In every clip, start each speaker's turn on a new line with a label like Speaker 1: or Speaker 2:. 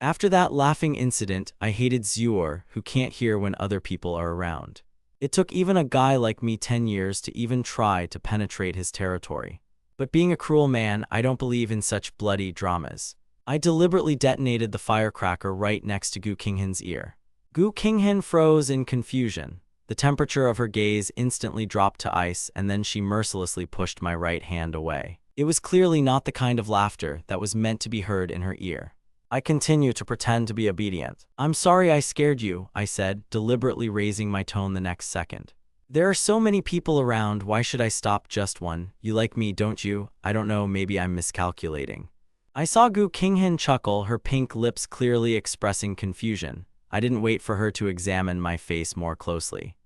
Speaker 1: After that laughing incident, I hated Zyor, who can't hear when other people are around. It took even a guy like me 10 years to even try to penetrate his territory. But being a cruel man, I don't believe in such bloody dramas. I deliberately detonated the firecracker right next to Gu Qinghan's ear. Gu Qinghan froze in confusion. The temperature of her gaze instantly dropped to ice, and then she mercilessly pushed my right hand away. It was clearly not the kind of laughter that was meant to be heard in her ear. I continue to pretend to be obedient. "I'm sorry I scared you," I said, deliberately raising my tone the next second. "There are so many people around, why should I stop just one? You like me, don't you? I don't know, maybe I'm miscalculating." I saw Gu Qinghan chuckle, her pink lips clearly expressing confusion. I didn't wait for her to examine my face more closely.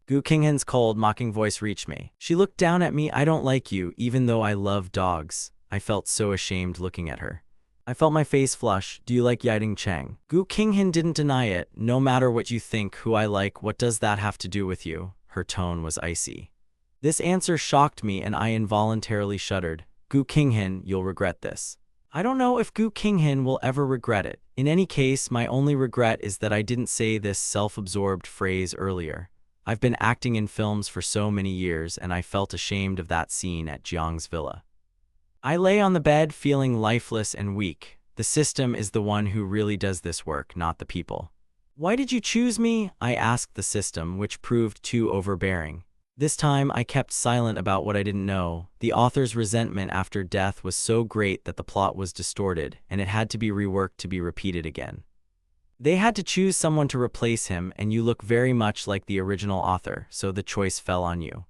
Speaker 1: Gu Qinghan's cold, mocking voice reached me. She looked down at me. "I don't like you, even though I love dogs." I felt so ashamed looking at her. I felt my face flush. "Do you like Yiting Cheng?" Gu Qinghan didn't deny it. "No matter what you think who I like, what does that have to do with you?" Her tone was icy. This answer shocked me and I involuntarily shuddered. "Gu Qinghan, you'll regret this." I don't know if Gu Qinghan will ever regret it. In any case, my only regret is that I didn't say this self-absorbed phrase earlier. I've been acting in films for so many years and I felt ashamed of that scene at Jiang's villa. I lay on the bed feeling lifeless and weak. The system is the one who really does this work, not the people. "Why did you choose me?" I asked the system, which proved too overbearing. This time I kept silent about what I didn't know. The author's resentment after death was so great that the plot was distorted, and it had to be reworked to be repeated again. They had to choose someone to replace him, and you look very much like the original author, so the choice fell on you.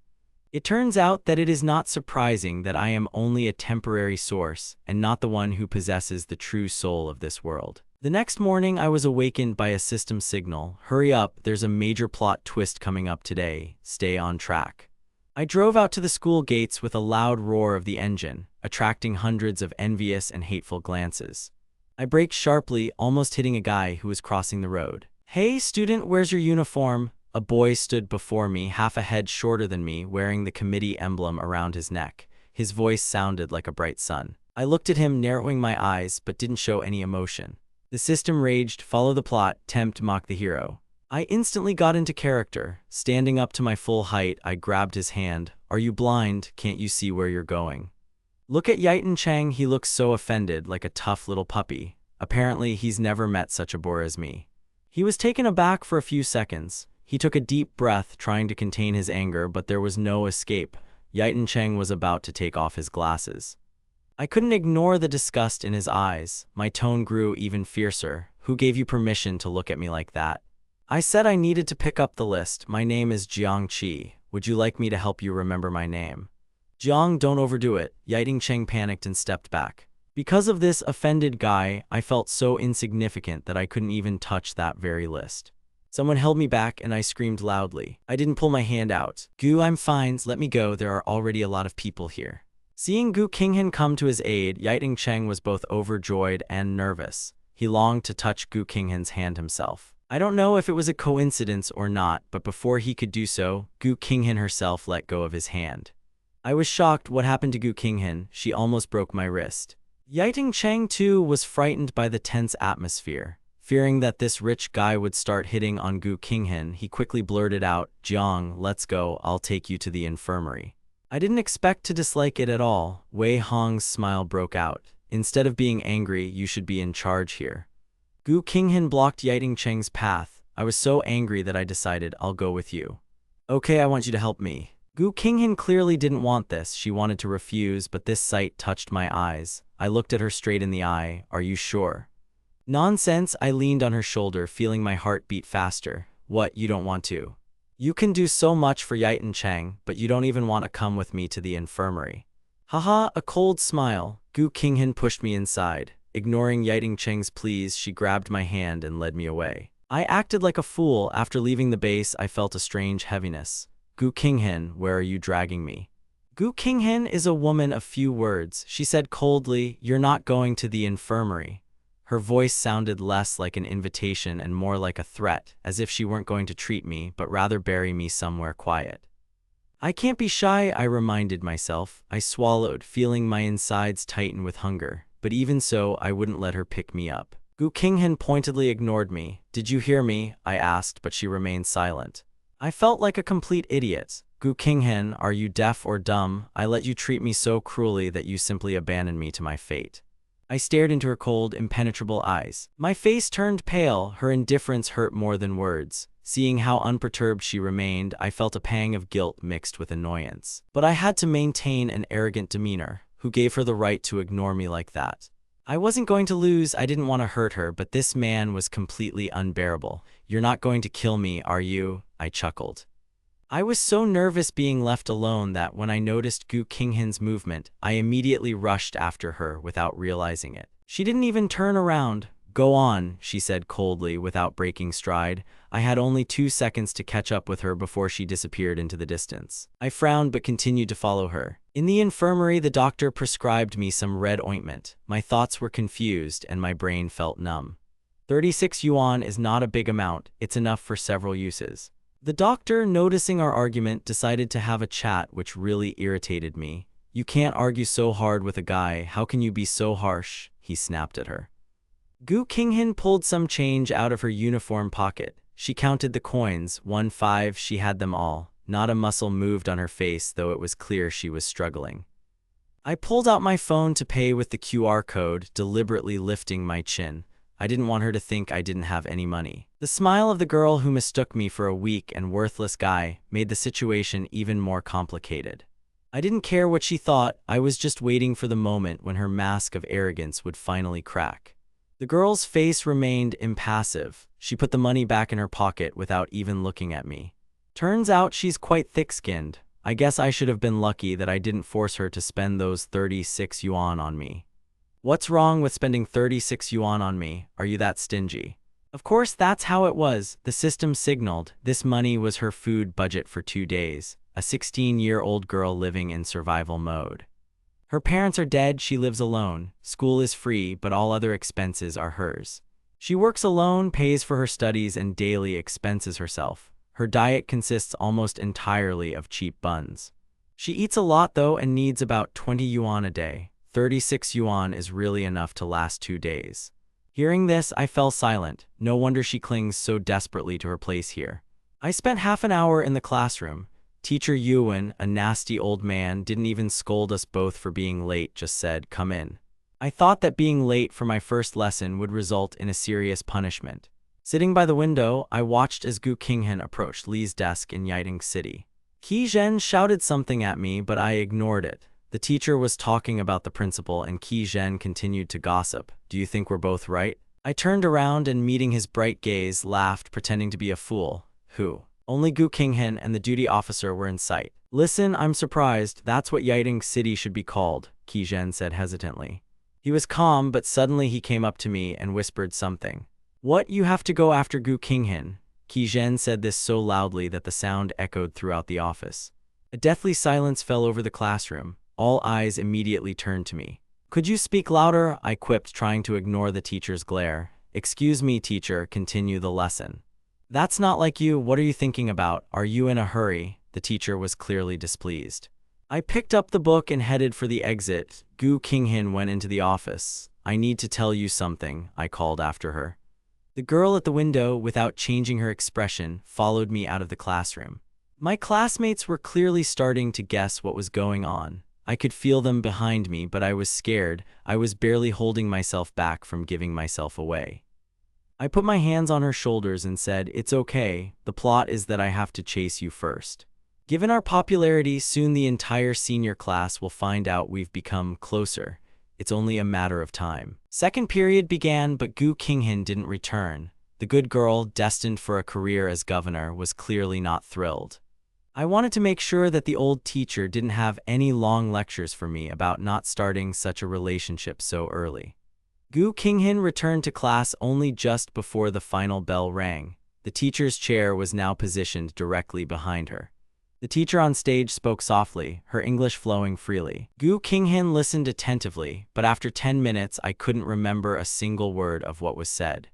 Speaker 1: It turns out that it is not surprising that I am only a temporary source and not the one who possesses the true soul of this world. The next morning, I was awakened by a system signal. "Hurry up, there's a major plot twist coming up today. Stay on track." I drove out to the school gates with a loud roar of the engine, attracting hundreds of envious and hateful glances. I braked sharply, almost hitting a guy who was crossing the road. "Hey, student, where's your uniform?" A boy stood before me, half a head shorter than me, wearing the committee emblem around his neck. His voice sounded like a bright sun. I looked at him, narrowing my eyes, but didn't show any emotion. The system raged, "Follow the plot, tempt, mock the hero." I instantly got into character. Standing up to my full height, I grabbed his hand. "Are you blind? Can't you see where you're going?" Look at Yiting Cheng, he looks so offended, like a tough little puppy. Apparently, he's never met such a bore as me. He was taken aback for a few seconds. He took a deep breath, trying to contain his anger, but there was no escape. Yiting Cheng was about to take off his glasses. I couldn't ignore the disgust in his eyes. My tone grew even fiercer. "Who gave you permission to look at me like that?" I said I needed to pick up the list. "My name is Jiang Qi. Would you like me to help you remember my name?" "Jiang, don't overdo it." Yiting Cheng panicked and stepped back. Because of this offended guy, I felt so insignificant that I couldn't even touch that very list. Someone held me back and I screamed loudly. I didn't pull my hand out. "Gu, I'm fine. Let me go. There are already a lot of people here." Seeing Gu Qinghan come to his aid, Yiting Cheng was both overjoyed and nervous. He longed to touch Gu Qinghan's hand himself. I don't know if it was a coincidence or not, but before he could do so, Gu Qinghan herself let go of his hand. I was shocked. What happened to Gu Qinghan? She almost broke my wrist. Yiting Cheng, too, was frightened by the tense atmosphere. Fearing that this rich guy would start hitting on Gu Qinghan, he quickly blurted out, "Jiang, let's go. I'll take you to the infirmary." I didn't expect to dislike it at all. Wei Hong's smile broke out. "Instead of being angry, you should be in charge here." Gu Qinghan blocked Yiting Cheng's path. I was so angry that I decided, "I'll go with you." "Okay, I want you to help me." Gu Qinghan clearly didn't want this. She wanted to refuse, but this sight touched my eyes. I looked at her straight in the eye. "Are you sure?" "Nonsense." I leaned on her shoulder, feeling my heart beat faster. "What, you don't want to? You can do so much for Yiting Cheng, but you don't even want to come with me to the infirmary." Haha, a cold smile. Gu Qinghan pushed me inside. Ignoring Yiting Cheng's pleas, she grabbed my hand and led me away. I acted like a fool. After leaving the base, I felt a strange heaviness. "Gu Qinghan, where are you dragging me?" Gu Qinghan is a woman of few words. She said coldly, "You're not going to the infirmary." Her voice sounded less like an invitation and more like a threat, as if she weren't going to treat me, but rather bury me somewhere quiet. I can't be shy, I reminded myself. I swallowed, feeling my insides tighten with hunger, but even so, I wouldn't let her pick me up. Gu Qinghan pointedly ignored me. Did you hear me? I asked, but she remained silent. I felt like a complete idiot. Gu Qinghan, are you deaf or dumb? I let you treat me so cruelly that you simply abandoned me to my fate. I stared into her cold, impenetrable eyes. My face turned pale, her indifference hurt more than words. Seeing how unperturbed she remained, I felt a pang of guilt mixed with annoyance. But I had to maintain an arrogant demeanor. Who gave her the right to ignore me like that? I wasn't going to lose, I didn't want to hurt her, but this man was completely unbearable. You're not going to kill me, are you? I chuckled. I was so nervous being left alone that when I noticed Gu Qinghan's movement, I immediately rushed after her without realizing it. She didn't even turn around. Go on, she said coldly without breaking stride. I had only 2 seconds to catch up with her before she disappeared into the distance. I frowned but continued to follow her. In the infirmary, the doctor prescribed me some red ointment. My thoughts were confused and my brain felt numb. 36 yuan is not a big amount, it's enough for several uses. The doctor, noticing our argument, decided to have a chat, which really irritated me. You can't argue so hard with a guy, how can you be so harsh? He snapped at her. Gu Qinghan pulled some change out of her uniform pocket. She counted the coins, 1-5, she had them all. Not a muscle moved on her face, though it was clear she was struggling. I pulled out my phone to pay with the QR code, deliberately lifting my chin. I didn't want her to think I didn't have any money. The smile of the girl who mistook me for a weak and worthless guy made the situation even more complicated. I didn't care what she thought, I was just waiting for the moment when her mask of arrogance would finally crack. The girl's face remained impassive. She put the money back in her pocket without even looking at me. Turns out she's quite thick-skinned. I guess I should have been lucky that I didn't force her to spend those 36 yuan on me. What's wrong with spending 36 yuan on me? Are you that stingy? Of course, that's how it was. The system signaled. This money was her food budget for 2 days. A 16-year-old girl living in survival mode. Her parents are dead, she lives alone. School is free, but all other expenses are hers. She works alone, pays for her studies, and daily expenses herself. Her diet consists almost entirely of cheap buns. She eats a lot though and needs about 20 yuan a day. 36 yuan is really enough to last 2 days. Hearing this, I fell silent. No wonder she clings so desperately to her place here. I spent half an hour in the classroom. Teacher Yuan, a nasty old man, didn't even scold us both for being late, just said, "Come in." I thought that being late for my first lesson would result in a serious punishment. Sitting by the window, I watched as Gu Qinghan approached Li's desk in Yiding City. Qi Zhen shouted something at me, but I ignored it. The teacher was talking about the principal and Qi Zhen continued to gossip. Do you think we're both right? I turned around and, meeting his bright gaze, laughed, pretending to be a fool. Who? Only Gu Qinghan and the duty officer were in sight. Listen, I'm surprised. That's what Yiding City should be called, Qi Zhen said hesitantly. He was calm, but suddenly he came up to me and whispered something. What, you have to go after Gu Qinghan? Qi Zhen said this so loudly that the sound echoed throughout the office. A deathly silence fell over the classroom. All eyes immediately turned to me. Could you speak louder? I quipped, trying to ignore the teacher's glare. Excuse me, teacher, continue the lesson. That's not like you. What are you thinking about? Are you in a hurry? The teacher was clearly displeased. I picked up the book and headed for the exit. Gu Qinghan went into the office. I need to tell you something, I called after her. The girl at the window, without changing her expression, followed me out of the classroom. My classmates were clearly starting to guess what was going on. I could feel them behind me, but I was scared. I was barely holding myself back from giving myself away. I put my hands on her shoulders and said, "It's okay. The plot is that I have to chase you first. Given our popularity, soon the entire senior class will find out we've become closer. It's only a matter of time." Second period began, but Gu Qinghan didn't return. The good girl, destined for a career as governor, was clearly not thrilled. I wanted to make sure that the old teacher didn't have any long lectures for me about not starting such a relationship so early. Gu Qinghan returned to class only just before the final bell rang. The teacher's chair was now positioned directly behind her. The teacher on stage spoke softly, her English flowing freely. Gu Qinghan listened attentively, but after 10 minutes I couldn't remember a single word of what was said.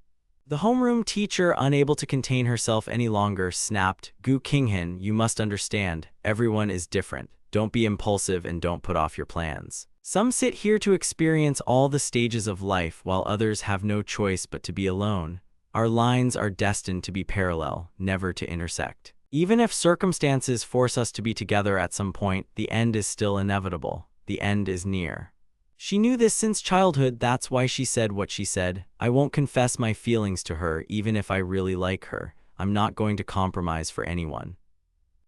Speaker 1: The homeroom teacher, unable to contain herself any longer, snapped, "Gu Qinghan, you must understand, everyone is different. Don't be impulsive and don't put off your plans." Some sit here to experience all the stages of life while others have no choice but to be alone. Our lines are destined to be parallel, never to intersect. Even if circumstances force us to be together at some point, the end is still inevitable. The end is near. She knew this since childhood, that's why she said what she said. I won't confess my feelings to her, even if I really like her. I'm not going to compromise for anyone.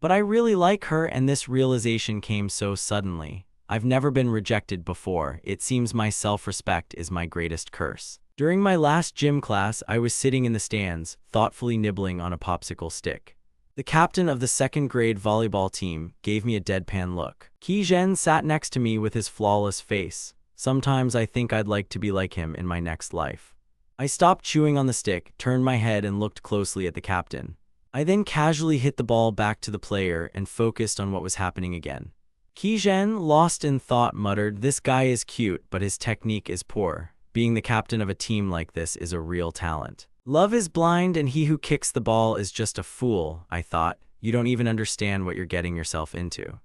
Speaker 1: But I really like her, and this realization came so suddenly. I've never been rejected before. It seems my self-respect is my greatest curse. During my last gym class, I was sitting in the stands, thoughtfully nibbling on a popsicle stick. The captain of the second grade volleyball team gave me a deadpan look. Ki Zhen sat next to me with his flawless face. Sometimes I think I'd like to be like him in my next life. I stopped chewing on the stick, turned my head and looked closely at the captain. I then casually hit the ball back to the player and focused on what was happening again. Ki Zhen, lost in thought, muttered, "This guy is cute, but his technique is poor. Being the captain of a team like this is a real talent. Love is blind and he who kicks the ball is just a fool," I thought. You don't even understand what you're getting yourself into.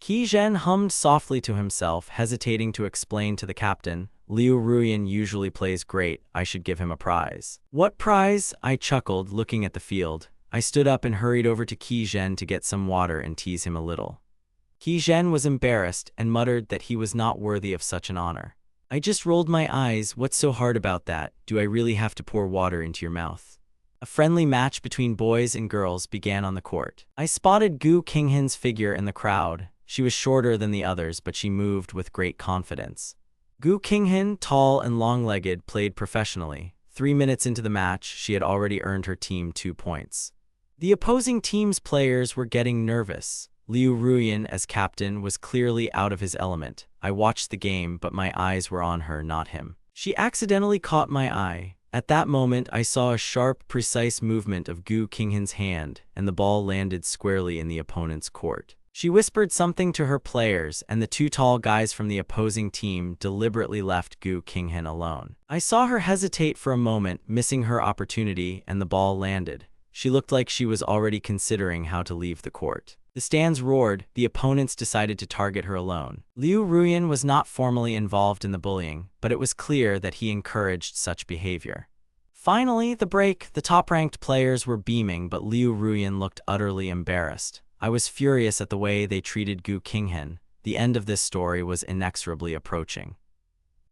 Speaker 1: Ki Zhen hummed softly to himself, hesitating to explain to the captain, "Liu Ruyan usually plays great. I should give him a prize." "What prize?" I chuckled, looking at the field. I stood up and hurried over to Ki Zhen to get some water and tease him a little. Ki Zhen was embarrassed and muttered that he was not worthy of such an honor. I just rolled my eyes. "What's so hard about that? Do I really have to pour water into your mouth?" A friendly match between boys and girls began on the court. I spotted Gu Qinghan's figure in the crowd. She was shorter than the others, but she moved with great confidence. Gu Qinghan, tall and long-legged, played professionally. 3 minutes into the match, she had already earned her team 2 points. The opposing team's players were getting nervous. Liu Ruyan, as captain, was clearly out of his element. I watched the game, but my eyes were on her, not him. She accidentally caught my eye. At that moment, I saw a sharp, precise movement of Gu Qinghan's hand, and the ball landed squarely in the opponent's court. She whispered something to her players, and the 2 tall guys from the opposing team deliberately left Gu Qinghan alone. I saw her hesitate for a moment, missing her opportunity, and the ball landed. She looked like she was already considering how to leave the court. The stands roared. The opponents decided to target her alone. Liu Ruyan was not formally involved in the bullying, but it was clear that he encouraged such behavior. Finally, the break. The top-ranked players were beaming, but Liu Ruyan looked utterly embarrassed. I was furious at the way they treated Gu Qinghan. The end of this story was inexorably approaching.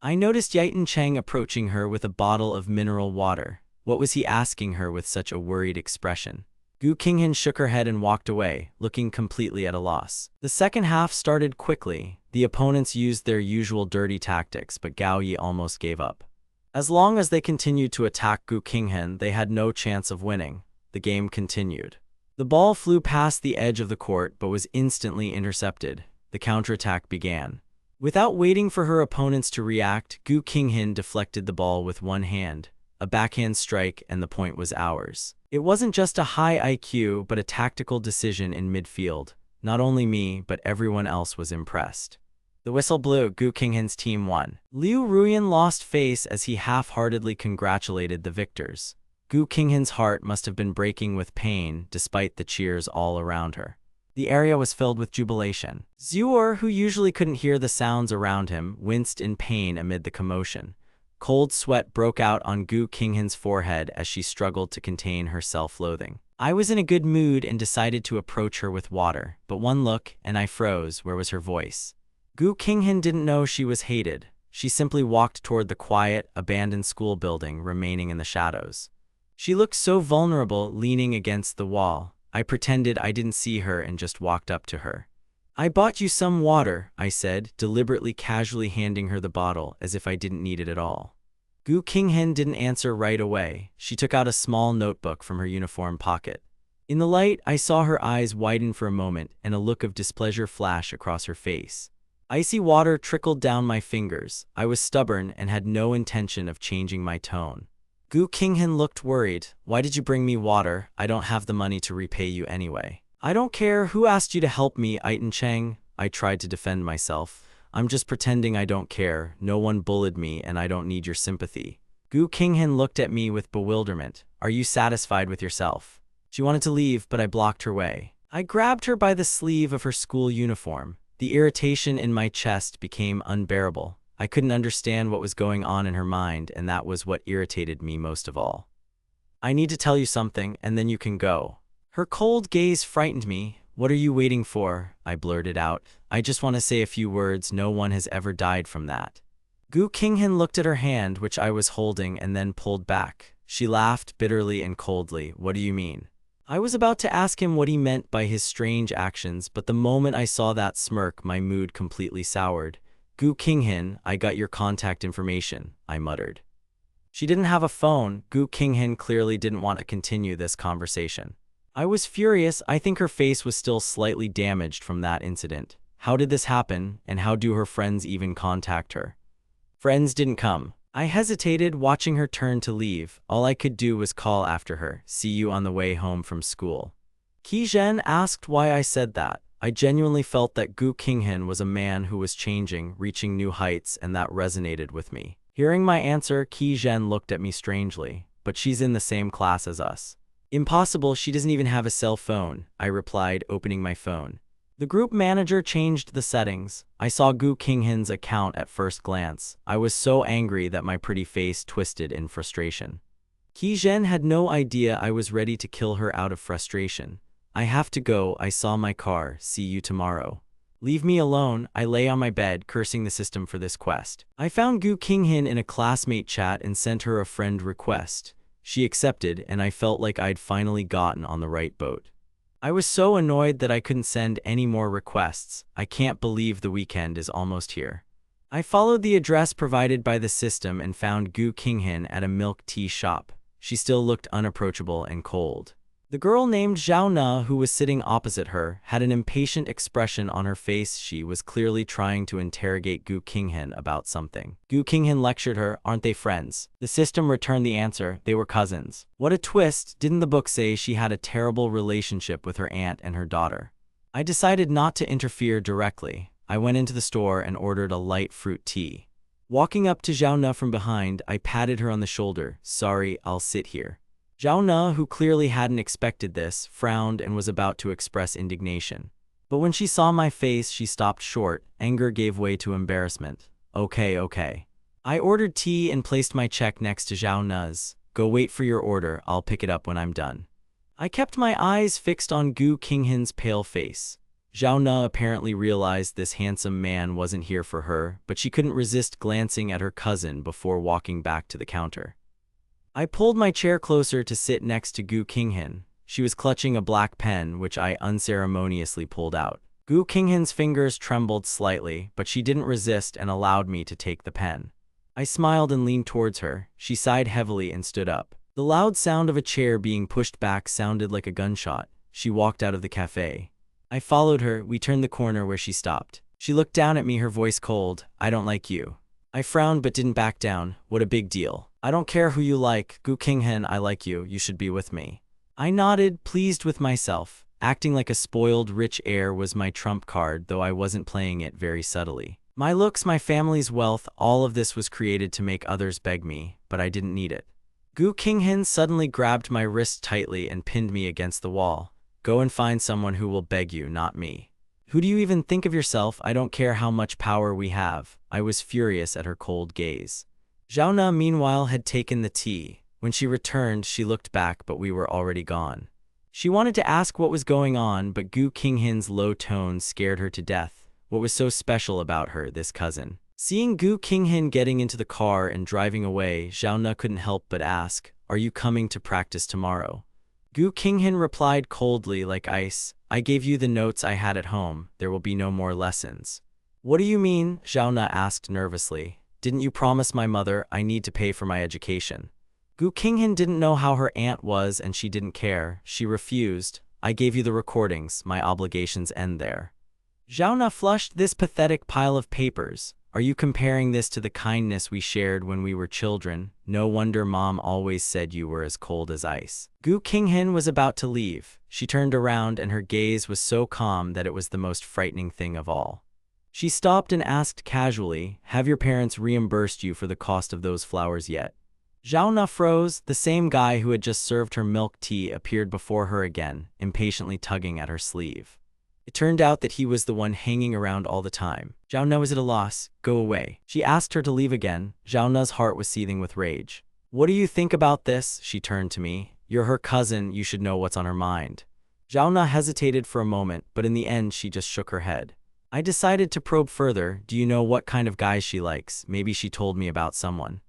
Speaker 1: I noticed Yitan Cheng approaching her with a bottle of mineral water. What was he asking her with such a worried expression? Gu Qinghan shook her head and walked away, looking completely at a loss. The second half started quickly. The opponents used their usual dirty tactics, but Gao Yi almost gave up. As long as they continued to attack Gu Qinghan, they had no chance of winning. The game continued. The ball flew past the edge of the court, but was instantly intercepted. The counterattack began. Without waiting for her opponents to react, Gu Qinghan deflected the ball with one hand. A backhand strike, and the point was ours. It wasn't just a high IQ, but a tactical decision in midfield. Not only me, but everyone else was impressed. The whistle blew. Gu Qinghan's team won. Liu Ruyan lost face as he half-heartedly congratulated the victors. Gu Qinghan's heart must have been breaking with pain, despite the cheers all around her. The area was filled with jubilation. Xior, who usually couldn't hear the sounds around him, winced in pain amid the commotion. Cold sweat broke out on Gu Qinghan's forehead as she struggled to contain her self-loathing. I was in a good mood and decided to approach her with water, but one look, and I froze. Where was her voice? Gu Qinghan didn't know she was hated. She simply walked toward the quiet, abandoned school building, remaining in the shadows. She looked so vulnerable, leaning against the wall. I pretended I didn't see her and just walked up to her. "I bought you some water," I said, deliberately casually handing her the bottle as if I didn't need it at all. Gu Qinghan didn't answer right away. She took out a small notebook from her uniform pocket. In the light, I saw her eyes widen for a moment and a look of displeasure flash across her face. Icy water trickled down my fingers. I was stubborn and had no intention of changing my tone. Gu Qinghan looked worried. "Why did you bring me water? I don't have the money to repay you anyway." "I don't care. Who asked you to help me, Yitan Cheng?" I tried to defend myself. "I'm just pretending I don't care. No one bullied me and I don't need your sympathy." Gu Qinghan looked at me with bewilderment. "Are you satisfied with yourself?" She wanted to leave, but I blocked her way. I grabbed her by the sleeve of her school uniform. The irritation in my chest became unbearable. I couldn't understand what was going on in her mind, and that was what irritated me most of all. I need to tell you something, and then you can go. Her cold gaze frightened me. What are you waiting for? I blurted out. I just want to say a few words. No one has ever died from that. Gu Qinghan looked at her hand, which I was holding, and then pulled back. She laughed bitterly and coldly. What do you mean? I was about to ask him what he meant by his strange actions, but the moment I saw that smirk, my mood completely soured. Gu Qinghan, I got your contact information, I muttered. She didn't have a phone. Gu Qinghan clearly didn't want to continue this conversation. I was furious. I think her face was still slightly damaged from that incident. How did this happen, and how do her friends even contact her? Friends didn't come. I hesitated, watching her turn to leave. All I could do was call after her. See you on the way home from school. Qi Zhen asked why I said that. I genuinely felt that Gu Qinghan was a man who was changing, reaching new heights, and that resonated with me. Hearing my answer, Qi Zhen looked at me strangely. But she's in the same class as us. Impossible, she doesn't even have a cell phone, I replied, opening my phone. The group manager changed the settings. I saw Gu Qinghan's account at first glance. I was so angry that my pretty face twisted in frustration. Qi Zhen had no idea I was ready to kill her out of frustration. I have to go, I saw my car, see you tomorrow. Leave me alone, I lay on my bed, cursing the system for this quest. I found Gu Qinghan in a classmate chat and sent her a friend request. She accepted, and I felt like I'd finally gotten on the right boat. I was so annoyed that I couldn't send any more requests. I can't believe the weekend is almost here. I followed the address provided by the system and found Gu Qinghan at a milk tea shop. She still looked unapproachable and cold. The girl named Zhao Na, who was sitting opposite her, had an impatient expression on her face. She was clearly trying to interrogate Gu Qinghan about something. Gu Qinghan lectured her, aren't they friends? The system returned the answer, they were cousins. What a twist, didn't the book say she had a terrible relationship with her aunt and her daughter? I decided not to interfere directly. I went into the store and ordered a light fruit tea. Walking up to Zhao Na from behind, I patted her on the shoulder. Sorry, I'll sit here. Zhao Na, who clearly hadn't expected this, frowned and was about to express indignation. But when she saw my face, she stopped short. Anger gave way to embarrassment. Okay. I ordered tea and placed my check next to Zhao Na's. Go wait for your order, I'll pick it up when I'm done. I kept my eyes fixed on Gu Qinghan's pale face. Zhao Na apparently realized this handsome man wasn't here for her, but she couldn't resist glancing at her cousin before walking back to the counter. I pulled my chair closer to sit next to Gu Qinghan. She was clutching a black pen, which I unceremoniously pulled out. Gu Qinghan's fingers trembled slightly, but she didn't resist and allowed me to take the pen. I smiled and leaned towards her. She sighed heavily and stood up. The loud sound of a chair being pushed back sounded like a gunshot. She walked out of the cafe. I followed her. We turned the corner where she stopped. She looked down at me, her voice cold. I don't like you. I frowned but didn't back down. What a big deal. I don't care who you like, Gu Qinghan, I like you, you should be with me. I nodded, pleased with myself. Acting like a spoiled rich heir was my trump card, though I wasn't playing it very subtly. My looks, my family's wealth, all of this was created to make others beg me, but I didn't need it. Gu Qinghan suddenly grabbed my wrist tightly and pinned me against the wall. Go and find someone who will beg you, not me. Who do you even think of yourself? I don't care how much power we have. I was furious at her cold gaze. Zhao Na, meanwhile, had taken the tea. When she returned, she looked back, but we were already gone. She wanted to ask what was going on, but Gu Qinghan's low tone scared her to death. What was so special about her, this cousin? Seeing Gu Qinghan getting into the car and driving away, Zhao Na couldn't help but ask, are you coming to practice tomorrow? Gu Qinghan replied coldly like ice, I gave you the notes I had at home. There will be no more lessons. What do you mean? Zhao Na asked nervously. Didn't you promise my mother I need to pay for my education? Gu Qinghan didn't know how her aunt was and she didn't care. She refused. I gave you the recordings. My obligations end there. Zhao Na flushed this pathetic pile of papers. Are you comparing this to the kindness we shared when we were children? No wonder Mom always said you were as cold as ice. Gu Qinghan was about to leave. She turned around and her gaze was so calm that it was the most frightening thing of all. She stopped and asked casually, have your parents reimbursed you for the cost of those flowers yet? Zhao Na froze. The same guy who had just served her milk tea appeared before her again, impatiently tugging at her sleeve. It turned out that he was the one hanging around all the time. Zhao Na was at a loss. Go away. She asked her to leave again. Zhao Na's heart was seething with rage. What do you think about this? She turned to me. You're her cousin, you should know what's on her mind. Zhao Na hesitated for a moment, but in the end she just shook her head. I decided to probe further. Do you know what kind of guys she likes? Maybe she told me about someone.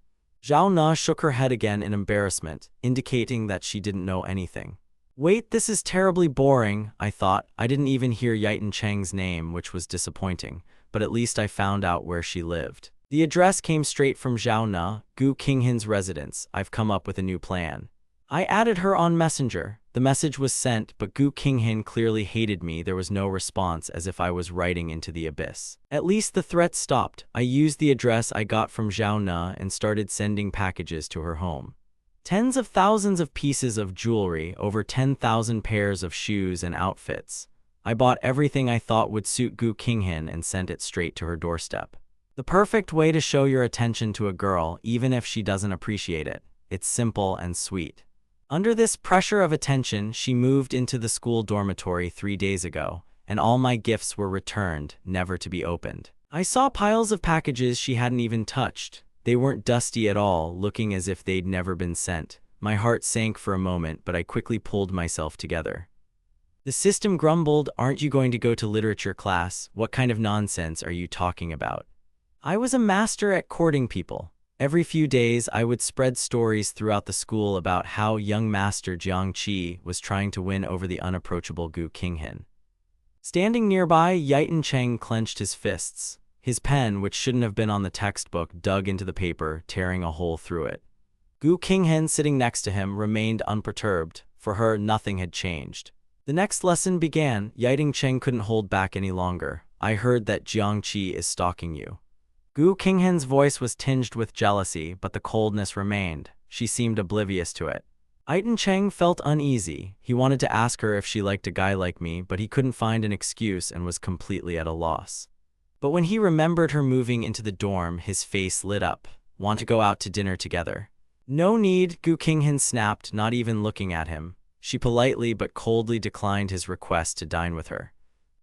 Speaker 1: Zhao Na shook her head again in embarrassment, indicating that she didn't know anything. Wait, this is terribly boring, I thought. I didn't even hear Yitan Cheng's name, which was disappointing, but at least I found out where she lived. The address came straight from Zhao Na, Gu Qinghan's residence. I've come up with a new plan. I added her on Messenger. The message was sent, but Gu Qinghan clearly hated me. There was no response, as if I was writing into the abyss. At least the threat stopped. I used the address I got from Zhao Na and started sending packages to her home. Tens of thousands of pieces of jewelry, over 10,000 pairs of shoes and outfits. I bought everything I thought would suit Gu Qinghan and sent it straight to her doorstep. The perfect way to show your attention to a girl, even if she doesn't appreciate it. It's simple and sweet. Under this pressure of attention, she moved into the school dormitory 3 days ago, and all my gifts were returned, never to be opened. I saw piles of packages she hadn't even touched. They weren't dusty at all, looking as if they'd never been sent. My heart sank for a moment, but I quickly pulled myself together. The system grumbled, "Aren't you going to go to literature class? What kind of nonsense are you talking about?" I was a master at courting people. Every few days, I would spread stories throughout the school about how young Master Jiang Qi was trying to win over the unapproachable Gu Qinghan. Standing nearby, Yitan Cheng clenched his fists. His pen, which shouldn't have been on the textbook, dug into the paper, tearing a hole through it. Gu Qinghan, sitting next to him, remained unperturbed. For her, nothing had changed. The next lesson began. Yitan Cheng couldn't hold back any longer. I heard that Jiang Qi is stalking you. Gu Qinghan's voice was tinged with jealousy, but the coldness remained. She seemed oblivious to it. Yitan Cheng felt uneasy. He wanted to ask her if she liked a guy like me, but he couldn't find an excuse and was completely at a loss. But when he remembered her moving into the dorm, his face lit up. Want to go out to dinner together? No need, Gu Qinghan snapped, not even looking at him. She politely but coldly declined his request to dine with her.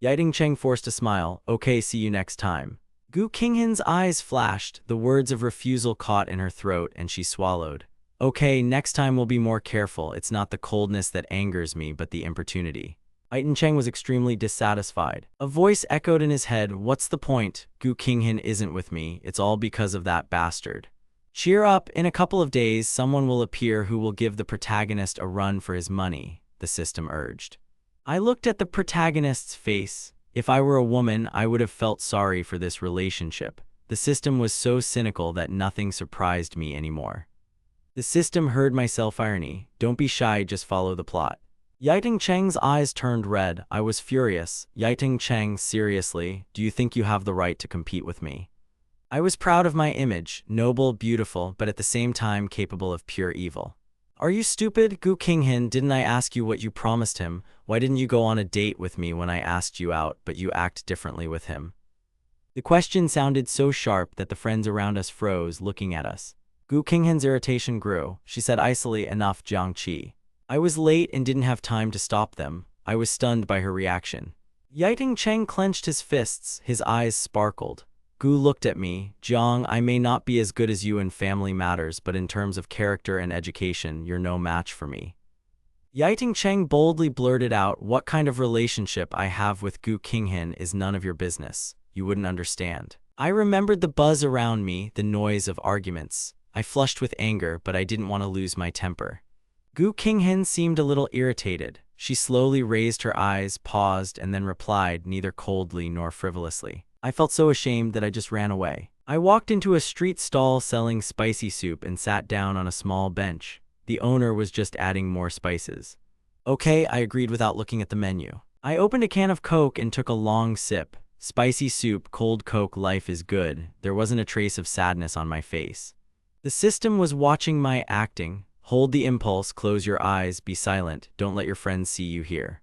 Speaker 1: Yitan Cheng forced a smile. Okay, see you next time. Gu Qinghan's eyes flashed. The words of refusal caught in her throat, and she swallowed. Okay, next time we'll be more careful. It's not the coldness that angers me, but the importunity. Yitan Cheng was extremely dissatisfied. A voice echoed in his head. What's the point? Gu Qinghan isn't with me. It's all because of that bastard. Cheer up. In a couple of days, someone will appear who will give the protagonist a run for his money, the system urged. I looked at the protagonist's face. If I were a woman, I would have felt sorry for this relationship. The system was so cynical that nothing surprised me anymore. The system heard my self-irony. Don't be shy, just follow the plot. Yitan Cheng's eyes turned red. I was furious. Yitan Cheng, seriously, do you think you have the right to compete with me? I was proud of my image, noble, beautiful, but at the same time capable of pure evil. Are you stupid, Gu Qinghan? Didn't I ask you what you promised him? Why didn't you go on a date with me when I asked you out, but you act differently with him? The question sounded so sharp that the friends around us froze, looking at us. Gu Qinghan's irritation grew. She said icily, enough, Jiang Qi. I was late and didn't have time to stop them. I was stunned by her reaction. Yitan Cheng clenched his fists. His eyes sparkled. Gu looked at me. Jiang, I may not be as good as you in family matters, but in terms of character and education, you're no match for me. Yitan Cheng boldly blurted out, what kind of relationship I have with Gu Qinghan is none of your business. You wouldn't understand. I remembered the buzz around me, the noise of arguments. I flushed with anger, but I didn't want to lose my temper. Gu Qinghan seemed a little irritated. She slowly raised her eyes, paused, and then replied, neither coldly nor frivolously. I felt so ashamed that I just ran away. I walked into a street stall selling spicy soup and sat down on a small bench. The owner was just adding more spices. Okay, I agreed without looking at the menu. I opened a can of Coke and took a long sip. Spicy soup, cold Coke, life is good. There wasn't a trace of sadness on my face. The system was watching my acting. Hold the impulse, close your eyes, be silent, don't let your friends see you here.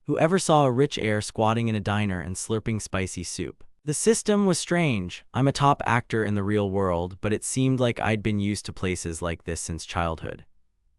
Speaker 1: Whoever saw a rich heir squatting in a diner and slurping spicy soup? The system was strange. I'm a top actor in the real world, but it seemed like I'd been used to places like this since childhood.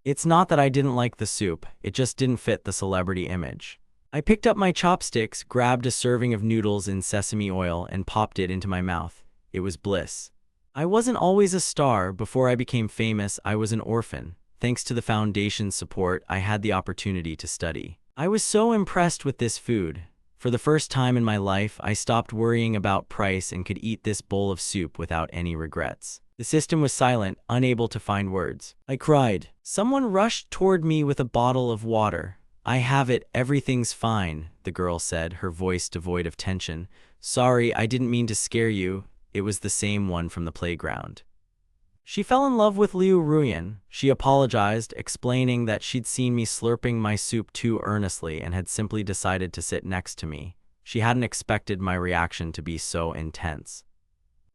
Speaker 1: It's not that I didn't like the soup, it just didn't fit the celebrity image. I picked up my chopsticks, grabbed a serving of noodles in sesame oil, and popped it into my mouth. It was bliss. I wasn't always a star. Before I became famous, I was an orphan. Thanks to the foundation's support, I had the opportunity to study. I was so impressed with this food. For the first time in my life, I stopped worrying about price and could eat this bowl of soup without any regrets. The system was silent, unable to find words. I cried. Someone rushed toward me with a bottle of water. I have it, everything's fine, the girl said, her voice devoid of tension. Sorry, I didn't mean to scare you. It was the same one from the playground. She fell in love with Liu Ruyan. She apologized, explaining that she'd seen me slurping my soup too earnestly and had simply decided to sit next to me. She hadn't expected my reaction to be so intense.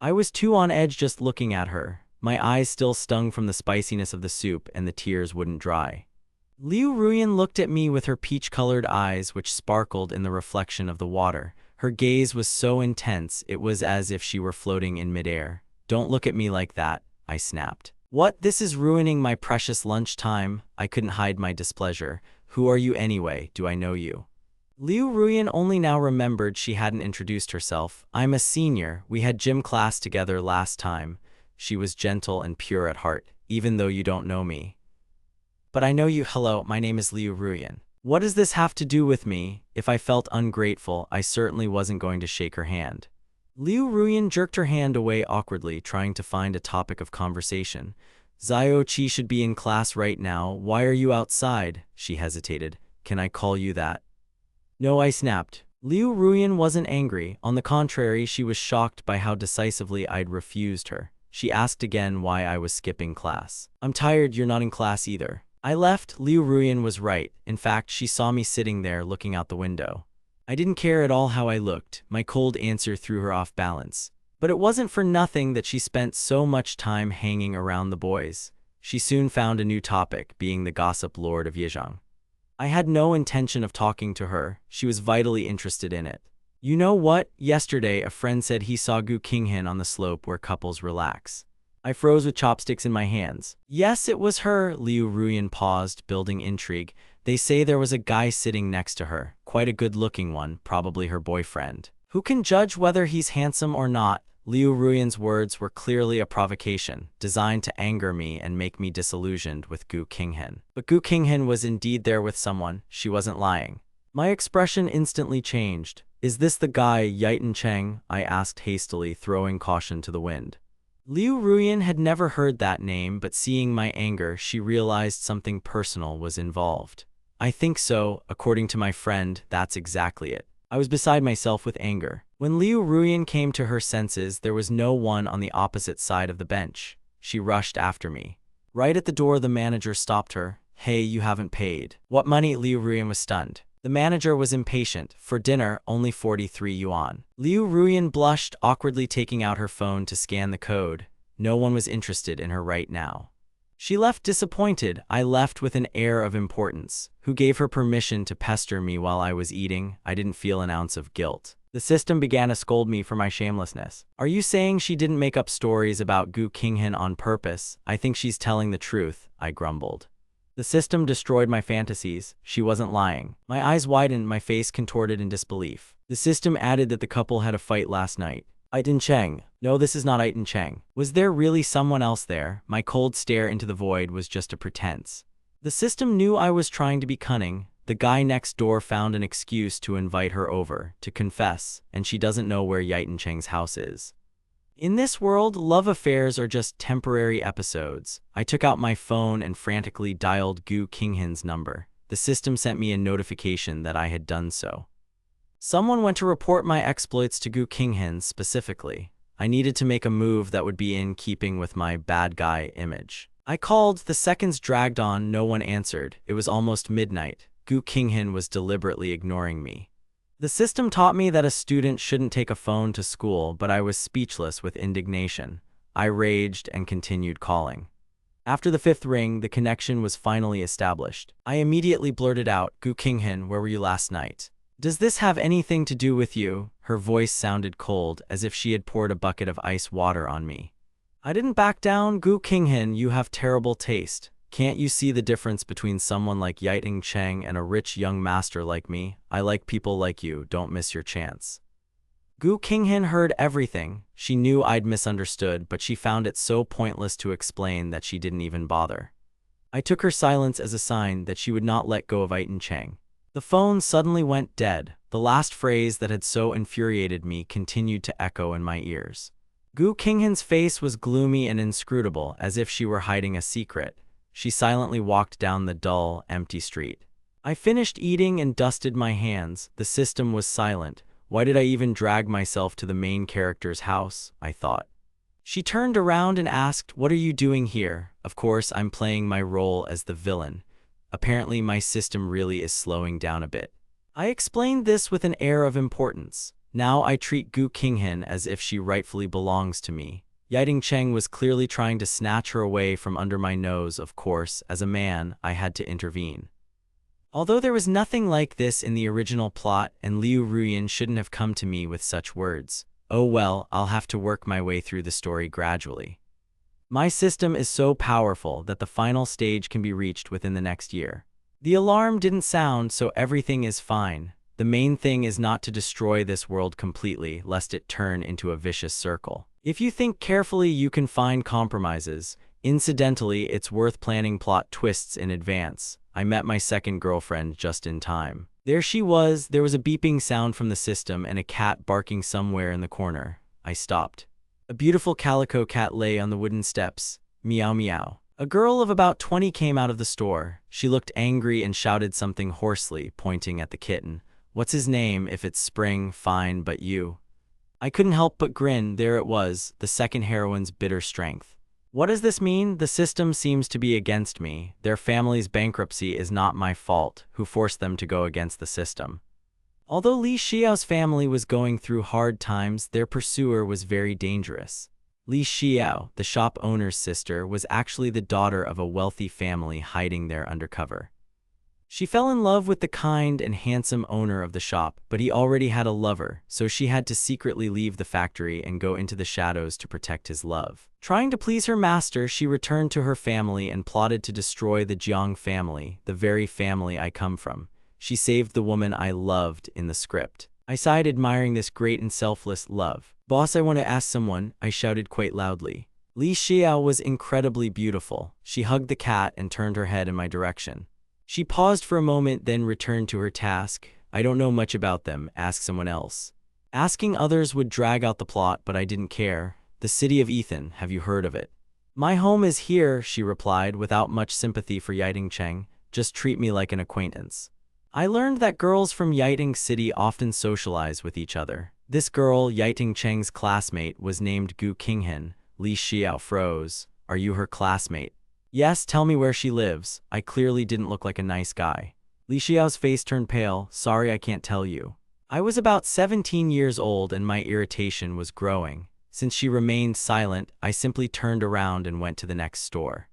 Speaker 1: I was too on edge just looking at her. My eyes still stung from the spiciness of the soup, and the tears wouldn't dry. Liu Ruyan looked at me with her peach-colored eyes, which sparkled in the reflection of the water. Her gaze was so intense, it was as if she were floating in midair. Don't look at me like that, I snapped. What? This is ruining my precious lunchtime. I couldn't hide my displeasure. Who are you anyway? Do I know you? Liu Ruyan only now remembered she hadn't introduced herself. I'm a senior. We had gym class together last time. She was gentle and pure at heart, even though you don't know me. But I know you. Hello, my name is Liu Ruyan. What does this have to do with me? If I felt ungrateful, I certainly wasn't going to shake her hand. Liu Ruyan jerked her hand away awkwardly, trying to find a topic of conversation. Zio Chi should be in class right now. Why are you outside? She hesitated. Can I call you that? No, I snapped. Liu Ruyan wasn't angry. On the contrary, she was shocked by how decisively I'd refused her. She asked again why I was skipping class. I'm tired. You're not in class either. I left. Liu Ruyan was right. In fact, she saw me sitting there looking out the window. I didn't care at all how I looked. My cold answer threw her off balance. But it wasn't for nothing that she spent so much time hanging around the boys. She soon found a new topic, being the gossip lord of Yizhang. I had no intention of talking to her. She was vitally interested in it. You know what? Yesterday, a friend said he saw Gu Qinghan on the slope where couples relax. I froze with chopsticks in my hands. Yes, it was her. Liu Ruyan paused, building intrigue. They say there was a guy sitting next to her. Quite a good-looking one, probably her boyfriend. Who can judge whether he's handsome or not? Liu Ruyan's words were clearly a provocation, designed to anger me and make me disillusioned with Gu Qinghan. But Gu Qinghan was indeed there with someone. She wasn't lying. My expression instantly changed. Is this the guy, Yitan Cheng? I asked hastily, throwing caution to the wind. Liu Ruyan had never heard that name, but seeing my anger, she realized something personal was involved. I think so. According to my friend, that's exactly it. I was beside myself with anger. When Liu Ruyan came to her senses, there was no one on the opposite side of the bench. She rushed after me. Right at the door, the manager stopped her. Hey, you haven't paid. What money? Liu Ruyan was stunned. The manager was impatient. For dinner, only 43 yuan. Liu Ruyan blushed, awkwardly taking out her phone to scan the code. No one was interested in her right now. She left disappointed. I left with an air of importance. Who gave her permission to pester me while I was eating? I didn't feel an ounce of guilt. The system began to scold me for my shamelessness. Are you saying she didn't make up stories about Gu Qinghan on purpose? I think she's telling the truth, I grumbled. The system destroyed my fantasies. She wasn't lying. My eyes widened, my face contorted in disbelief. The system added that the couple had a fight last night. Yitan Cheng. No, this is not Yitan Cheng. Was there really someone else there? My cold stare into the void was just a pretense. The system knew I was trying to be cunning. The guy next door found an excuse to invite her over, to confess, and she doesn't know where Yitan Cheng's house is. In this world, love affairs are just temporary episodes. I took out my phone and frantically dialed Gu Qinghan's number. The system sent me a notification that I had done so. Someone went to report my exploits to Gu Qinghan specifically. I needed to make a move that would be in keeping with my bad guy image. I called. The seconds dragged on. No one answered. It was almost midnight. Gu Qinghan was deliberately ignoring me. The system taught me that a student shouldn't take a phone to school, but I was speechless with indignation. I raged and continued calling. After the fifth ring, the connection was finally established. I immediately blurted out, Gu Qinghan, where were you last night? Does this have anything to do with you? Her voice sounded cold, as if she had poured a bucket of ice water on me. I didn't back down. Gu Qinghan, you have terrible taste. Can't you see the difference between someone like Yiting Cheng and a rich young master like me? I like people like you, don't miss your chance. Gu Qinghan heard everything. She knew I'd misunderstood, but she found it so pointless to explain that she didn't even bother. I took her silence as a sign that she would not let go of Yiting Cheng. The phone suddenly went dead. The last phrase that had so infuriated me continued to echo in my ears. Gu Qinghan's face was gloomy and inscrutable, as if she were hiding a secret. She silently walked down the dull, empty street. I finished eating and dusted my hands. The system was silent. Why did I even drag myself to the main character's house? I thought. She turned around and asked, "What are you doing here?" Of course, I'm playing my role as the villain. Apparently, my system really is slowing down a bit. I explained this with an air of importance. Now I treat Gu Qinghan as if she rightfully belongs to me. Yiting Cheng was clearly trying to snatch her away from under my nose. Of course, as a man, I had to intervene. Although there was nothing like this in the original plot, and Liu Ruyan shouldn't have come to me with such words. Oh well, I'll have to work my way through the story gradually. My system is so powerful that the final stage can be reached within the next year. The alarm didn't sound, so everything is fine. The main thing is not to destroy this world completely, lest it turn into a vicious circle. If you think carefully, you can find compromises. Incidentally, it's worth planning plot twists in advance. I met my second girlfriend just in time. There she was. There was a beeping sound from the system and a cat barking somewhere in the corner. I stopped. A beautiful calico cat lay on the wooden steps. Meow meow. A girl of about 20 came out of the store. She looked angry and shouted something hoarsely, pointing at the kitten. What's his name? If it's Spring, fine, but you. I couldn't help but grin. There it was, the second heroine's bitter strength. What does this mean? The system seems to be against me. Their family's bankruptcy is not my fault. Who forced them to go against the system? Although Li Xiao's family was going through hard times, their pursuer was very dangerous. Li Xiao, the shop owner's sister, was actually the daughter of a wealthy family hiding there undercover. She fell in love with the kind and handsome owner of the shop, but he already had a lover, so she had to secretly leave the factory and go into the shadows to protect his love. Trying to please her master, she returned to her family and plotted to destroy the Jiang family, the very family I come from. She saved the woman I loved in the script. I sighed, admiring this great and selfless love. "Boss, I want to ask someone," I shouted quite loudly. Li Xiao was incredibly beautiful. She hugged the cat and turned her head in my direction. She paused for a moment, then returned to her task. "I don't know much about them. Ask someone else." Asking others would drag out the plot, but I didn't care. "The city of Ethan, have you heard of it?" "My home is here," she replied, without much sympathy for Yiting Cheng. "Just treat me like an acquaintance." I learned that girls from Yiting City often socialize with each other. This girl, Yiting Cheng's classmate, was named Gu Qinghan. Li Xiao froze. "Are you her classmate?" "Yes, tell me where she lives." I clearly didn't look like a nice guy. Li Xiao's face turned pale. "Sorry, I can't tell you." I was about 17 years old and my irritation was growing. Since she remained silent, I simply turned around and went to the next store.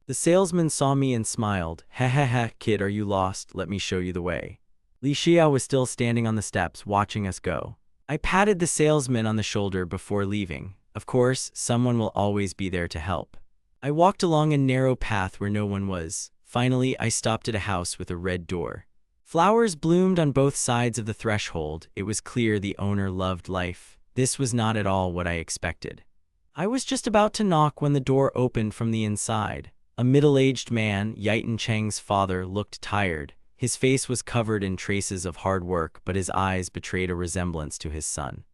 Speaker 1: The salesman saw me and smiled. "Heh, kid, are you lost? Let me show you the way." Li Xiao was still standing on the steps, watching us go. I patted the salesman on the shoulder before leaving. Of course, someone will always be there to help. I walked along a narrow path where no one was. Finally, I stopped at a house with a red door. Flowers bloomed on both sides of the threshold. It was clear the owner loved life. This was not at all what I expected. I was just about to knock when the door opened from the inside. A middle-aged man, Yiting Cheng's father, looked tired. His face was covered in traces of hard work, but his eyes betrayed a resemblance to his son.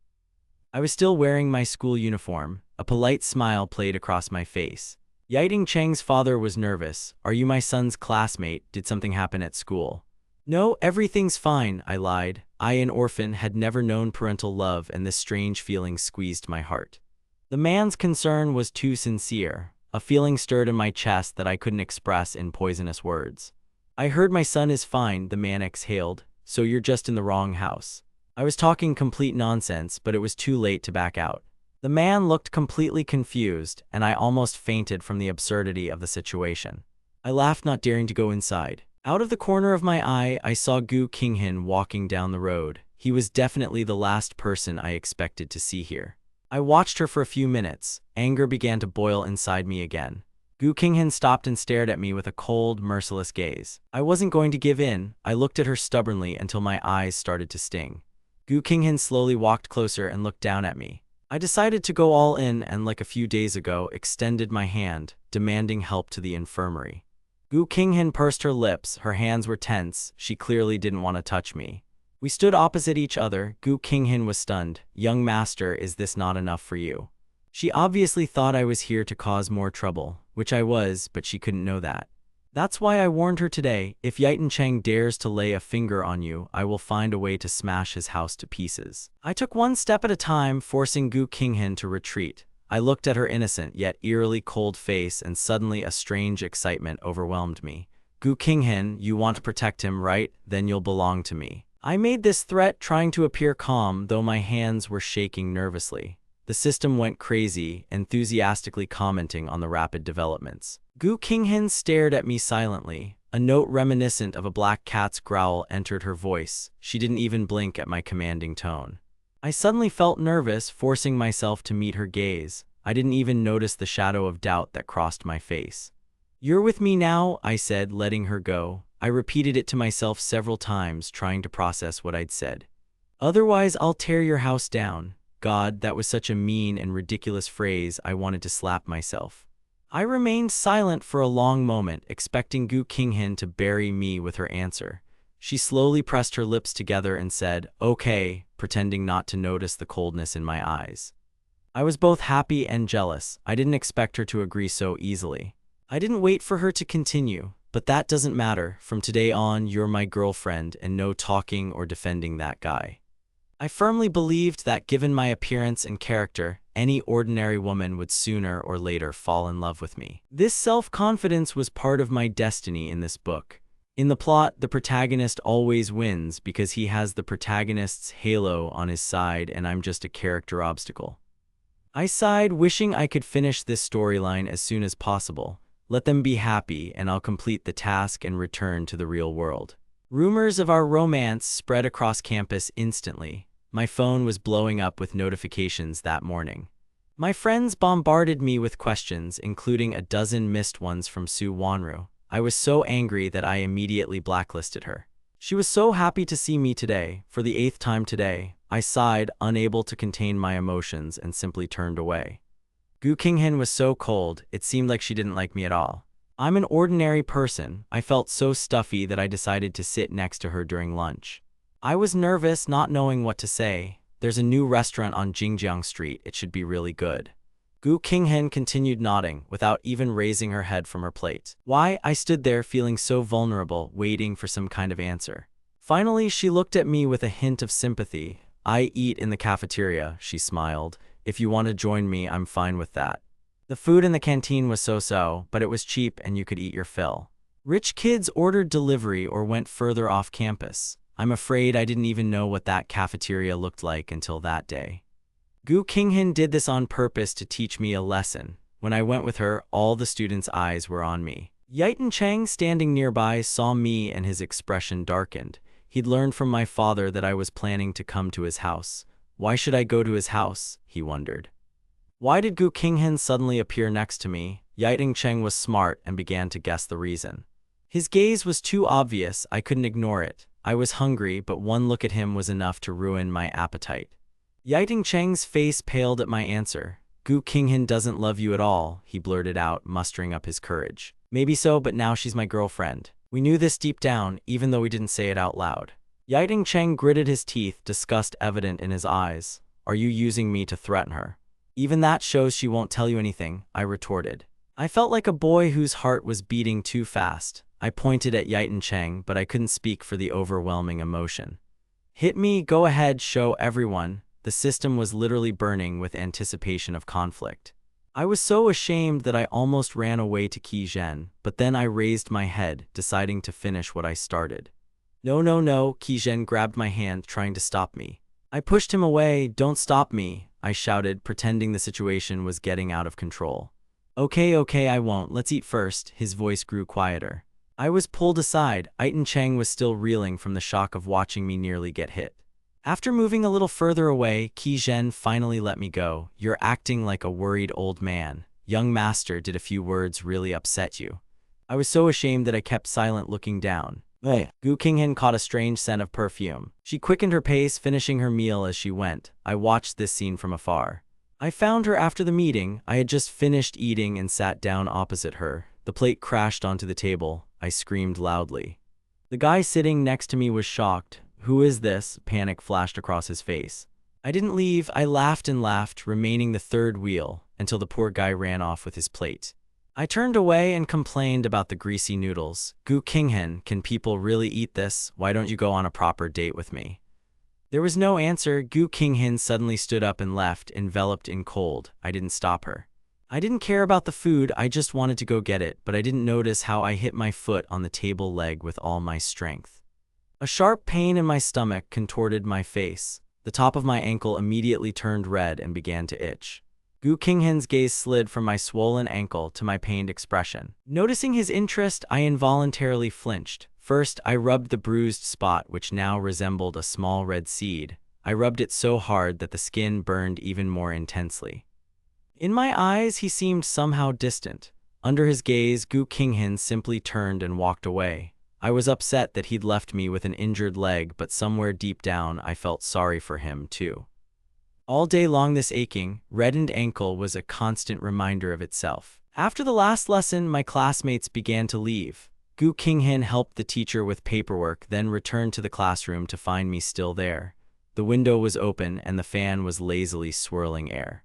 Speaker 1: I was still wearing my school uniform. A polite smile played across my face. Yiting Cheng's father was nervous. "Are you my son's classmate? Did something happen at school?" "No, everything's fine," I lied. I, an orphan, had never known parental love, and this strange feeling squeezed my heart. The man's concern was too sincere. A feeling stirred in my chest that I couldn't express in poisonous words. "I heard my son is fine," the man exhaled. "So you're just in the wrong house." I was talking complete nonsense, but it was too late to back out. The man looked completely confused, and I almost fainted from the absurdity of the situation. I laughed, not daring to go inside. Out of the corner of my eye, I saw Gu Qinghan walking down the road. He was definitely the last person I expected to see here. I watched her for a few minutes. Anger began to boil inside me again. Gu Qinghan stopped and stared at me with a cold, merciless gaze. I wasn't going to give in. I looked at her stubbornly until my eyes started to sting. Gu Qinghan slowly walked closer and looked down at me. I decided to go all in and, like a few days ago, extended my hand, demanding help to the infirmary. Gu Qinghan pursed her lips. Her hands were tense. She clearly didn't want to touch me. We stood opposite each other. Gu Qinghan was stunned. "Young master, is this not enough for you?" She obviously thought I was here to cause more trouble, which I was, but she couldn't know that. "That's why I warned her today. If Cheng dares to lay a finger on you, I will find a way to smash his house to pieces." I took one step at a time, forcing Gu Qinghan to retreat. I looked at her innocent yet eerily cold face, and suddenly a strange excitement overwhelmed me. "Gu Qinghan, you want to protect him, right? Then you'll belong to me." I made this threat, trying to appear calm, though my hands were shaking nervously. The system went crazy, enthusiastically commenting on the rapid developments. Gu Qinghan stared at me silently. A note reminiscent of a black cat's growl entered her voice. She didn't even blink at my commanding tone. I suddenly felt nervous, forcing myself to meet her gaze. I didn't even notice the shadow of doubt that crossed my face. "You're with me now," I said, letting her go. I repeated it to myself several times, trying to process what I'd said. "Otherwise, I'll tear your house down." God, that was such a mean and ridiculous phrase. I wanted to slap myself. I remained silent for a long moment, expecting Gu Qinghan to bury me with her answer. She slowly pressed her lips together and said, "Okay," pretending not to notice the coldness in my eyes. I was both happy and jealous. I didn't expect her to agree so easily. I didn't wait for her to continue. "But that doesn't matter. From today on, you're my girlfriend, and no talking or defending that guy." I firmly believed that given my appearance and character, any ordinary woman would sooner or later fall in love with me. This self-confidence was part of my destiny in this book. In the plot, the protagonist always wins because he has the protagonist's halo on his side, and I'm just a character obstacle. I sighed, wishing I could finish this storyline as soon as possible. Let them be happy, and I'll complete the task and return to the real world. Rumors of our romance spread across campus instantly. My phone was blowing up with notifications that morning. My friends bombarded me with questions, including a dozen missed ones from Su Wanru. I was so angry that I immediately blacklisted her. She was so happy to see me today, for the 8th time today. I sighed, unable to contain my emotions, and simply turned away. Gu Qinghan was so cold, it seemed like she didn't like me at all. I'm an ordinary person. I felt so stuffy that I decided to sit next to her during lunch. I was nervous, not knowing what to say. "There's a new restaurant on Jingjiang Street. It should be really good." Gu Qinghan continued nodding, without even raising her head from her plate. Why? I stood there feeling so vulnerable, waiting for some kind of answer. Finally, she looked at me with a hint of sympathy. "I eat in the cafeteria," she smiled. "If you want to join me, I'm fine with that." The food in the canteen was so-so, but it was cheap and you could eat your fill. Rich kids ordered delivery or went further off campus. I'm afraid I didn't even know what that cafeteria looked like until that day. Gu Qinghan did this on purpose to teach me a lesson. When I went with her, all the students' eyes were on me. Cheng, standing nearby, saw me and his expression darkened. He'd learned from my father that I was planning to come to his house. Why should I go to his house? He wondered. Why did Gu Qinghan suddenly appear next to me? Cheng was smart and began to guess the reason. His gaze was too obvious. I couldn't ignore it. I was hungry, but one look at him was enough to ruin my appetite. Cheng's face paled at my answer. Gu Qinghan doesn't love you at all, he blurted out, mustering up his courage. Maybe so, but now she's my girlfriend. We knew this deep down, even though we didn't say it out loud. Cheng gritted his teeth, disgust evident in his eyes. Are you using me to threaten her? Even that shows she won't tell you anything, I retorted. I felt like a boy whose heart was beating too fast. I pointed at Cheng, but I couldn't speak for the overwhelming emotion. Hit me, go ahead, show everyone. The system was literally burning with anticipation of conflict. I was so ashamed that I almost ran away to Qizhen, but then I raised my head, deciding to finish what I started. No, Qizhen grabbed my hand, trying to stop me. I pushed him away. Don't stop me, I shouted, pretending the situation was getting out of control. Okay, I won't. Let's eat first. His voice grew quieter. I was pulled aside. Cheng was still reeling from the shock of watching me nearly get hit. After moving a little further away, Qizhen finally let me go. You're acting like a worried old man. "Young master, did a few words really upset you?" I was so ashamed that I kept silent, looking down. Hey. Gu Qinghan caught a strange scent of perfume. She quickened her pace, finishing her meal as she went. I watched this scene from afar. I found her after the meeting. I had just finished eating and sat down opposite her. The plate crashed onto the table. I screamed loudly. The guy sitting next to me was shocked. "Who is this?" Panic flashed across his face. I didn't leave. I laughed and laughed, remaining the third wheel, until the poor guy ran off with his plate. I turned away and complained about the greasy noodles. "Gu Qinghan, can people really eat this? Why don't you go on a proper date with me?" There was no answer. Gu Qinghan suddenly stood up and left, enveloped in cold. I didn't stop her. I didn't care about the food, I just wanted to go get it, but I didn't notice how I hit my foot on the table leg with all my strength. A sharp pain in my stomach contorted my face. The top of my ankle immediately turned red and began to itch. Gu Qinghan's gaze slid from my swollen ankle to my pained expression. Noticing his interest, I involuntarily flinched. First, I rubbed the bruised spot, which now resembled a small red seed. I rubbed it so hard that the skin burned even more intensely. In my eyes, he seemed somehow distant. Under his gaze, Gu Qinghan simply turned and walked away. I was upset that he'd left me with an injured leg, but somewhere deep down, I felt sorry for him, too. All day long, this aching, reddened ankle was a constant reminder of itself. After the last lesson, my classmates began to leave. Gu Qinghan helped the teacher with paperwork, then returned to the classroom to find me still there. The window was open and the fan was lazily swirling air.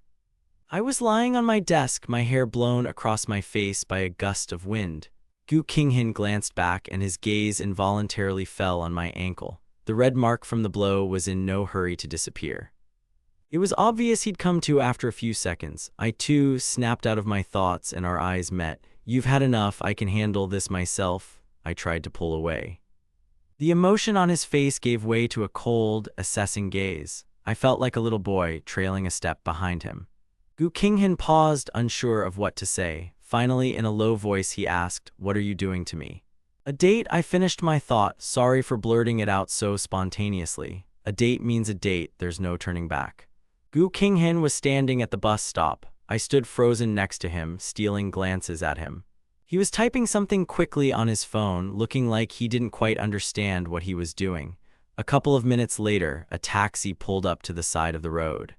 Speaker 1: I was lying on my desk, my hair blown across my face by a gust of wind. Gu Qinghan glanced back and his gaze involuntarily fell on my ankle. The red mark from the blow was in no hurry to disappear. It was obvious he'd come to after a few seconds. I too snapped out of my thoughts and our eyes met. "You've had enough, I can handle this myself." I tried to pull away. The emotion on his face gave way to a cold, assessing gaze. I felt like a little boy trailing a step behind him. Gu Qinghan paused, unsure of what to say. Finally, in a low voice, he asked, "What are you doing to me?" "A date," I finished my thought, sorry for blurting it out so spontaneously. A date means a date, there's no turning back. Gu Qinghan was standing at the bus stop. I stood frozen next to him, stealing glances at him. He was typing something quickly on his phone, looking like he didn't quite understand what he was doing. A couple of minutes later, a taxi pulled up to the side of the road.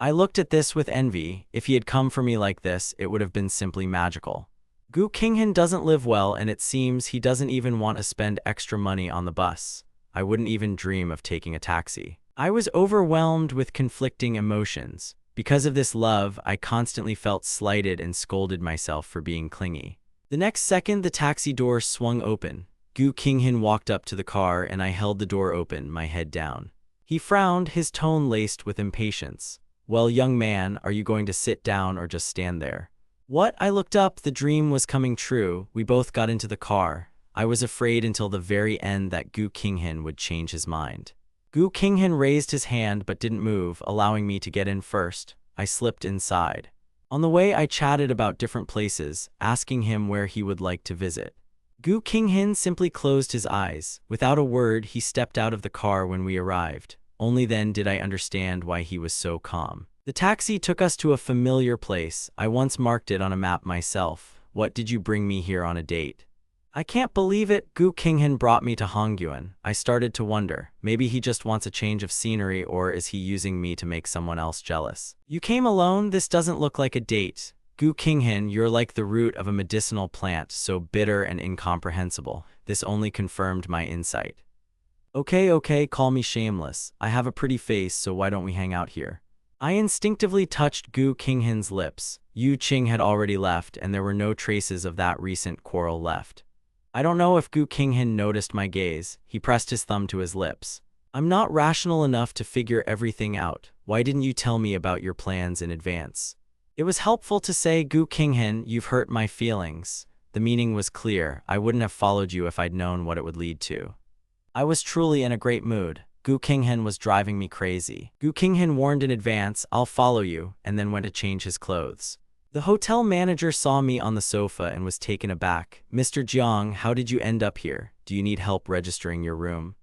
Speaker 1: I looked at this with envy. If he had come for me like this, it would have been simply magical. Gu Qinghan doesn't live well, and it seems he doesn't even want to spend extra money on the bus. I wouldn't even dream of taking a taxi. I was overwhelmed with conflicting emotions. Because of this love, I constantly felt slighted and scolded myself for being clingy. The next second, the taxi door swung open. Gu Qinghan walked up to the car and I held the door open, my head down. He frowned, his tone laced with impatience. "Well, young man, are you going to sit down or just stand there?" What? I looked up. The dream was coming true. We both got into the car. I was afraid until the very end that Gu Qinghan would change his mind. Gu Qinghan raised his hand but didn't move, allowing me to get in first. I slipped inside. On the way, I chatted about different places, asking him where he would like to visit. Gu Qinghan simply closed his eyes. Without a word, he stepped out of the car when we arrived. Only then did I understand why he was so calm. The taxi took us to a familiar place. I once marked it on a map myself. "What did you bring me here on a date?" "I can't believe it. Gu Qinghan brought me to Hongguan." I started to wonder. Maybe he just wants a change of scenery, or is he using me to make someone else jealous? "You came alone? This doesn't look like a date." "Gu Qinghan, you're like the root of a medicinal plant, so bitter and incomprehensible." This only confirmed my insight. Okay, call me shameless. I have a pretty face, so why don't we hang out here?" I instinctively touched Gu Qinghan's lips. Yu Qing had already left, and there were no traces of that recent quarrel left. I don't know if Gu Qinghan noticed my gaze. He pressed his thumb to his lips. "I'm not rational enough to figure everything out. Why didn't you tell me about your plans in advance?" It was helpful to say, "Gu Qinghan, you've hurt my feelings." The meaning was clear. I wouldn't have followed you if I'd known what it would lead to. I was truly in a great mood. Gu Qinghan was driving me crazy. Gu Qinghan warned in advance, "I'll follow you," and then went to change his clothes. The hotel manager saw me on the sofa and was taken aback. "Mr. Jiang, how did you end up here? Do you need help registering your room?"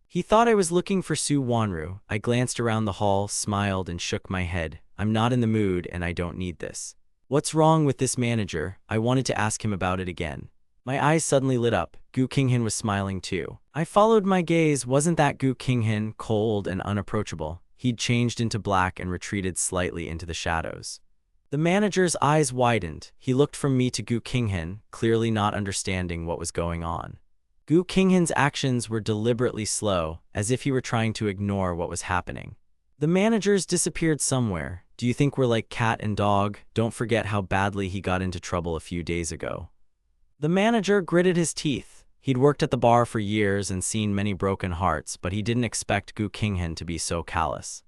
Speaker 1: He thought I was looking for Su Wanru. I glanced around the hall, smiled, and shook my head. "I'm not in the mood, and I don't need this." What's wrong with this manager? I wanted to ask him about it again. My eyes suddenly lit up. Gu Qinghan was smiling too. I followed my gaze. Wasn't that Gu Qinghan, cold and unapproachable? He'd changed into black and retreated slightly into the shadows. The manager's eyes widened. He looked from me to Gu Qinghan, clearly not understanding what was going on. Gu Qinghan's actions were deliberately slow, as if he were trying to ignore what was happening. The managers disappeared somewhere. Do you think we're like cat and dog? Don't forget how badly he got into trouble a few days ago. The manager gritted his teeth. He'd worked at the bar for years and seen many broken hearts, but he didn't expect Gu Qinghan to be so callous.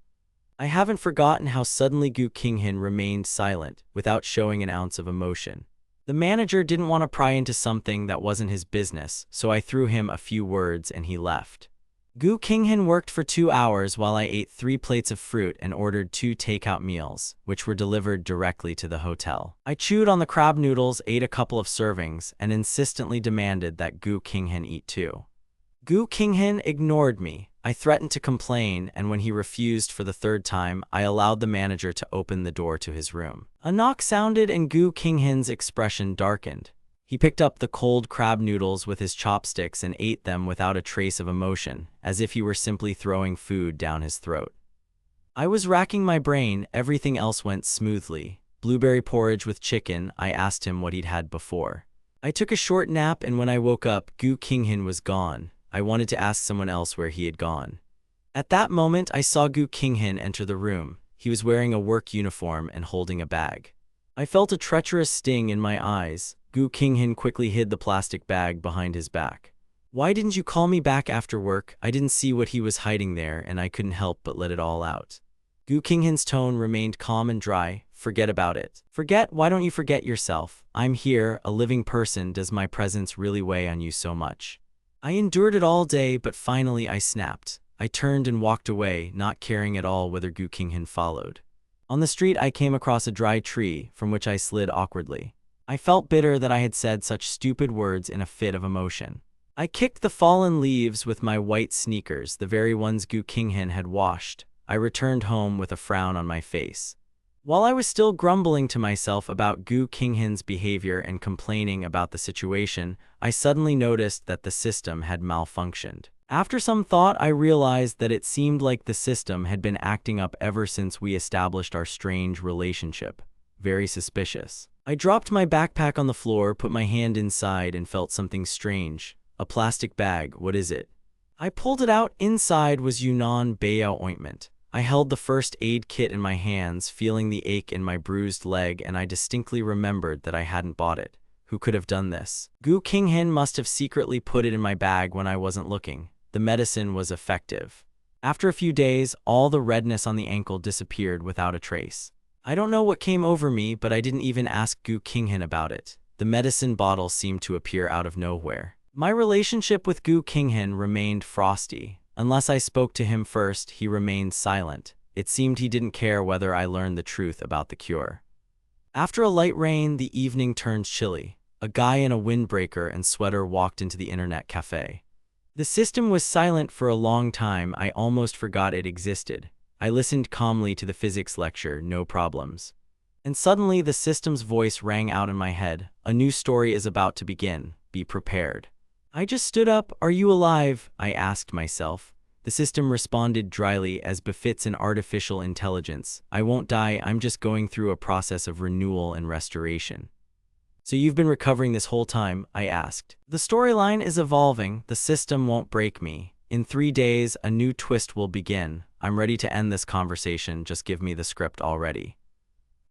Speaker 1: I haven't forgotten how suddenly Gu Qinghan remained silent, without showing an ounce of emotion. The manager didn't want to pry into something that wasn't his business, so I threw him a few words and he left. Gu Qinghan worked for 2 hours while I ate 3 plates of fruit and ordered 2 takeout meals, which were delivered directly to the hotel. I chewed on the crab noodles, ate a couple of servings, and insistently demanded that Gu Qinghan eat too. Gu Qinghan ignored me. I threatened to complain, and when he refused for the 3rd time, I allowed the manager to open the door to his room. A knock sounded and Gu Qinghan's expression darkened. He picked up the cold crab noodles with his chopsticks and ate them without a trace of emotion, as if he were simply throwing food down his throat. I was racking my brain. Everything else went smoothly. Blueberry porridge with chicken. I asked him what he'd had before. I took a short nap, and when I woke up, Gu Qinghan was gone. I wanted to ask someone else where he had gone. At that moment, I saw Gu Qinghan enter the room. He was wearing a work uniform and holding a bag. I felt a treacherous sting in my eyes. Gu Qinghan quickly hid the plastic bag behind his back. Why didn't you call me back after work? I didn't see what he was hiding there, and I couldn't help but let it all out. Gu Qinghan's tone remained calm and dry. Forget about it. Forget? Why don't you forget yourself? I'm here, a living person. Does my presence really weigh on you so much? I endured it all day, but finally I snapped. I turned and walked away, not caring at all whether Gu Qinghan followed. On the street, I came across a dry tree, from which I slid awkwardly. I felt bitter that I had said such stupid words in a fit of emotion. I kicked the fallen leaves with my white sneakers, the very ones Gu Qinghan had washed. I returned home with a frown on my face. While I was still grumbling to myself about Gu Qinghan's behavior and complaining about the situation, I suddenly noticed that the system had malfunctioned. After some thought, I realized that it seemed like the system had been acting up ever since we established our strange relationship. Very suspicious. I dropped my backpack on the floor, put my hand inside, and felt something strange. A plastic bag. What is it? I pulled it out. Inside was Yunnan Bayao ointment. I held the first aid kit in my hands, feeling the ache in my bruised leg, and I distinctly remembered that I hadn't bought it. Who could have done this? Gu Qinghan must have secretly put it in my bag when I wasn't looking. The medicine was effective. After a few days, all the redness on the ankle disappeared without a trace. I don't know what came over me, but I didn't even ask Gu Qinghan about it. The medicine bottle seemed to appear out of nowhere. My relationship with Gu Qinghan remained frosty. Unless I spoke to him first, he remained silent. It seemed he didn't care whether I learned the truth about the cure. After a light rain, the evening turned chilly. A guy in a windbreaker and sweater walked into the internet cafe. The system was silent for a long time. I almost forgot it existed. I listened calmly to the physics lecture, no problems. And suddenly the system's voice rang out in my head. A new story is about to begin. Be prepared. I just stood up. Are you alive? I asked myself. The system responded dryly, as befits an artificial intelligence. I won't die. I'm just going through a process of renewal and restoration. So you've been recovering this whole time? I asked. The storyline is evolving. The system won't break me. In 3 days, a new twist will begin. I'm ready to end this conversation. Just give me the script already.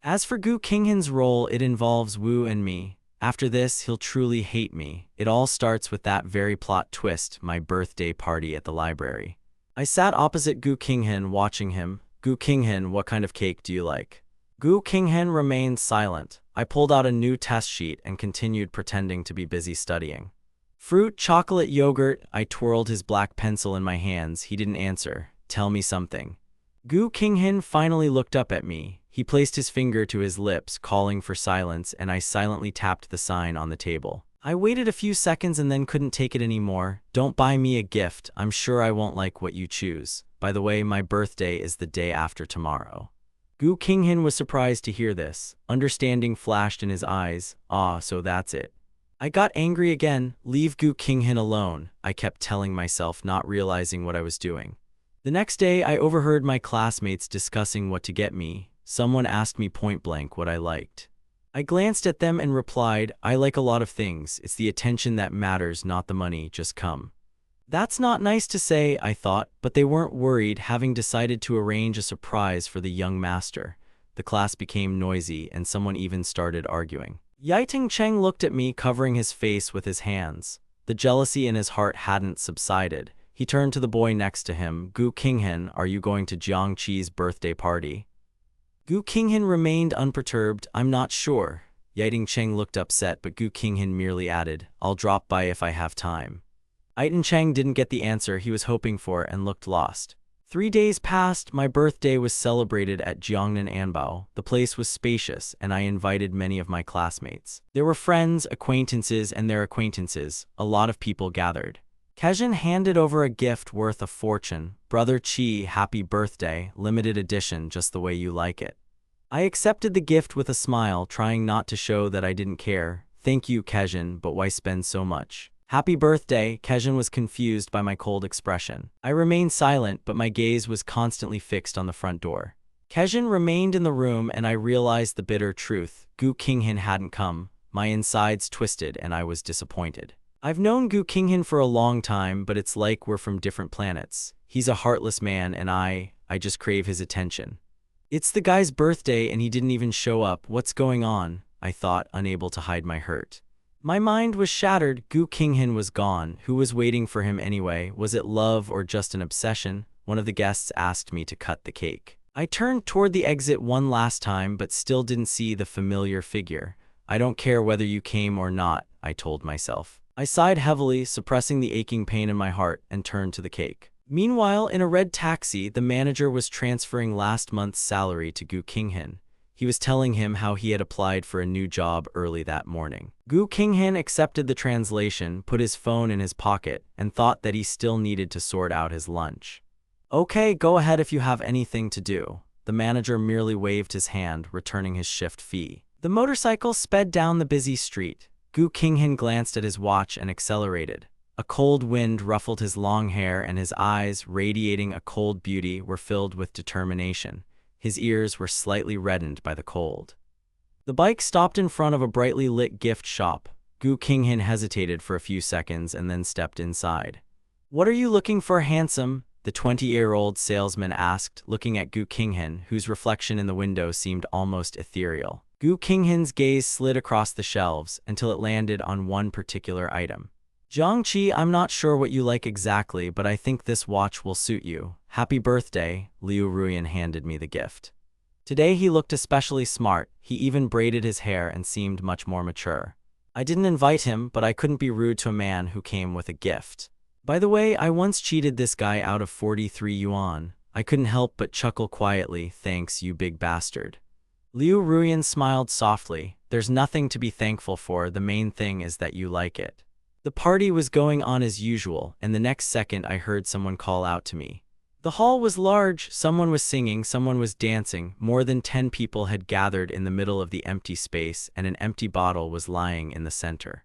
Speaker 1: As for Gu Qinghan's role, it involves Wu and me. After this, he'll truly hate me. It all starts with that very plot twist, my birthday party at the library. I sat opposite Gu Qinghan, watching him. Gu Qinghan, what kind of cake do you like? Gu Qinghan remained silent. I pulled out a new test sheet and continued pretending to be busy studying. Fruit, chocolate, yogurt. I twirled his black pencil in my hands. He didn't answer. Tell me something. Gu Qinghan finally looked up at me. He placed his finger to his lips, calling for silence, and I silently tapped the sign on the table. I waited a few seconds and then couldn't take it anymore. Don't buy me a gift. I'm sure I won't like what you choose. By the way, my birthday is the day after tomorrow. Gu Qinghan was surprised to hear this. Understanding flashed in his eyes. Ah, so that's it. I got angry again. Leave Gu Qinghan alone, I kept telling myself, not realizing what I was doing. The next day, I overheard my classmates discussing what to get me. Someone asked me point blank what I liked. I glanced at them and replied, I like a lot of things. It's the attention that matters, not the money, just come. That's not nice to say, I thought, but they weren't worried, having decided to arrange a surprise for the young master. The class became noisy, and someone even started arguing. Yiting Cheng looked at me, covering his face with his hands. The jealousy in his heart hadn't subsided. He turned to the boy next to him. Gu Qinghan, are you going to Jiang Qi's birthday party? Gu Qinghan remained unperturbed. I'm not sure. Yiting Cheng looked upset, but Gu Qinghan merely added, I'll drop by if I have time. Yiting Cheng didn't get the answer he was hoping for and looked lost. 3 days passed. My birthday was celebrated at Jiangnan Anbao. The place was spacious, and I invited many of my classmates. There were friends, acquaintances, and their acquaintances. A lot of people gathered. Kejin handed over a gift worth a fortune. Brother Qi, happy birthday, limited edition, just the way you like it. I accepted the gift with a smile, trying not to show that I didn't care. Thank you, Kejin, but why spend so much? Happy birthday. Kejin was confused by my cold expression. I remained silent, but my gaze was constantly fixed on the front door. Kejin remained in the room, and I realized the bitter truth. Gu Qinghan hadn't come. My insides twisted, and I was disappointed. I've known Gu Qinghan for a long time, but it's like we're from different planets. He's a heartless man, and I just crave his attention. It's the guy's birthday, and he didn't even show up. What's going on? I thought, unable to hide my hurt. My mind was shattered. Gu Qinghan was gone. Who was waiting for him anyway? Was it love or just an obsession? One of the guests asked me to cut the cake. I turned toward the exit one last time, but still didn't see the familiar figure. I don't care whether you came or not, I told myself. I sighed heavily, suppressing the aching pain in my heart, and turned to the cake. Meanwhile, in a red taxi, the manager was transferring last month's salary to Gu Qinghan. He was telling him how he had applied for a new job early that morning. Gu Qinghan accepted the translation, put his phone in his pocket, and thought that he still needed to sort out his lunch. Okay, go ahead if you have anything to do. The manager merely waved his hand, returning his shift fee. The motorcycle sped down the busy street. Gu Qinghan glanced at his watch and accelerated. A cold wind ruffled his long hair, and his eyes, radiating a cold beauty, were filled with determination. His ears were slightly reddened by the cold. The bike stopped in front of a brightly lit gift shop. Gu Qinghan hesitated for a few seconds and then stepped inside. What are you looking for, handsome? The 20-year-old salesman asked, looking at Gu Qinghan, whose reflection in the window seemed almost ethereal. Gu Qinghan's gaze slid across the shelves until it landed on one particular item. Jiangqi, I'm not sure what you like exactly, but I think this watch will suit you. Happy birthday. Liu Ruyan handed me the gift. Today he looked especially smart. He even braided his hair and seemed much more mature. I didn't invite him, but I couldn't be rude to a man who came with a gift. By the way, I once cheated this guy out of 43 yuan. I couldn't help but chuckle quietly. Thanks, you big bastard. Liu Ruyan smiled softly. There's nothing to be thankful for. The main thing is that you like it. The party was going on as usual, and the next second I heard someone call out to me. The hall was large. Someone was singing, someone was dancing. More than 10 people had gathered in the middle of the empty space, and an empty bottle was lying in the center.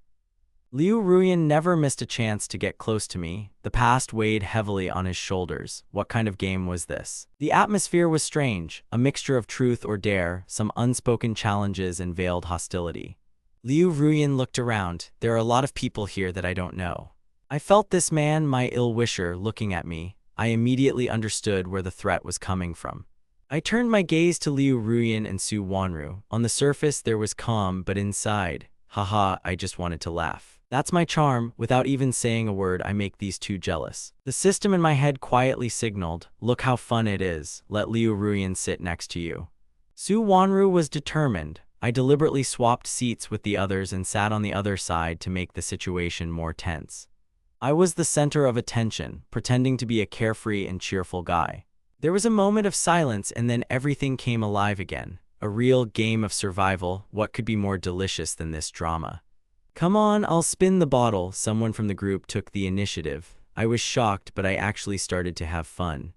Speaker 1: Liu Ruyan never missed a chance to get close to me. The past weighed heavily on his shoulders. What kind of game was this? The atmosphere was strange, a mixture of truth or dare, some unspoken challenges and veiled hostility. Liu Ruyan looked around. There are a lot of people here that I don't know. I felt this man, my ill-wisher, looking at me. I immediately understood where the threat was coming from. I turned my gaze to Liu Ruyan and Su Wanru. On the surface there was calm, but inside, haha, I just wanted to laugh. That's my charm. Without even saying a word, I make these two jealous. The system in my head quietly signaled, look how fun it is. Let Liu Ruyan sit next to you. Su Wanru was determined. I deliberately swapped seats with the others and sat on the other side to make the situation more tense. I was the center of attention, pretending to be a carefree and cheerful guy. There was a moment of silence, and then everything came alive again. A real game of survival. What could be more delicious than this drama? Come on, I'll spin the bottle. Someone from the group took the initiative. I was shocked, but I actually started to have fun.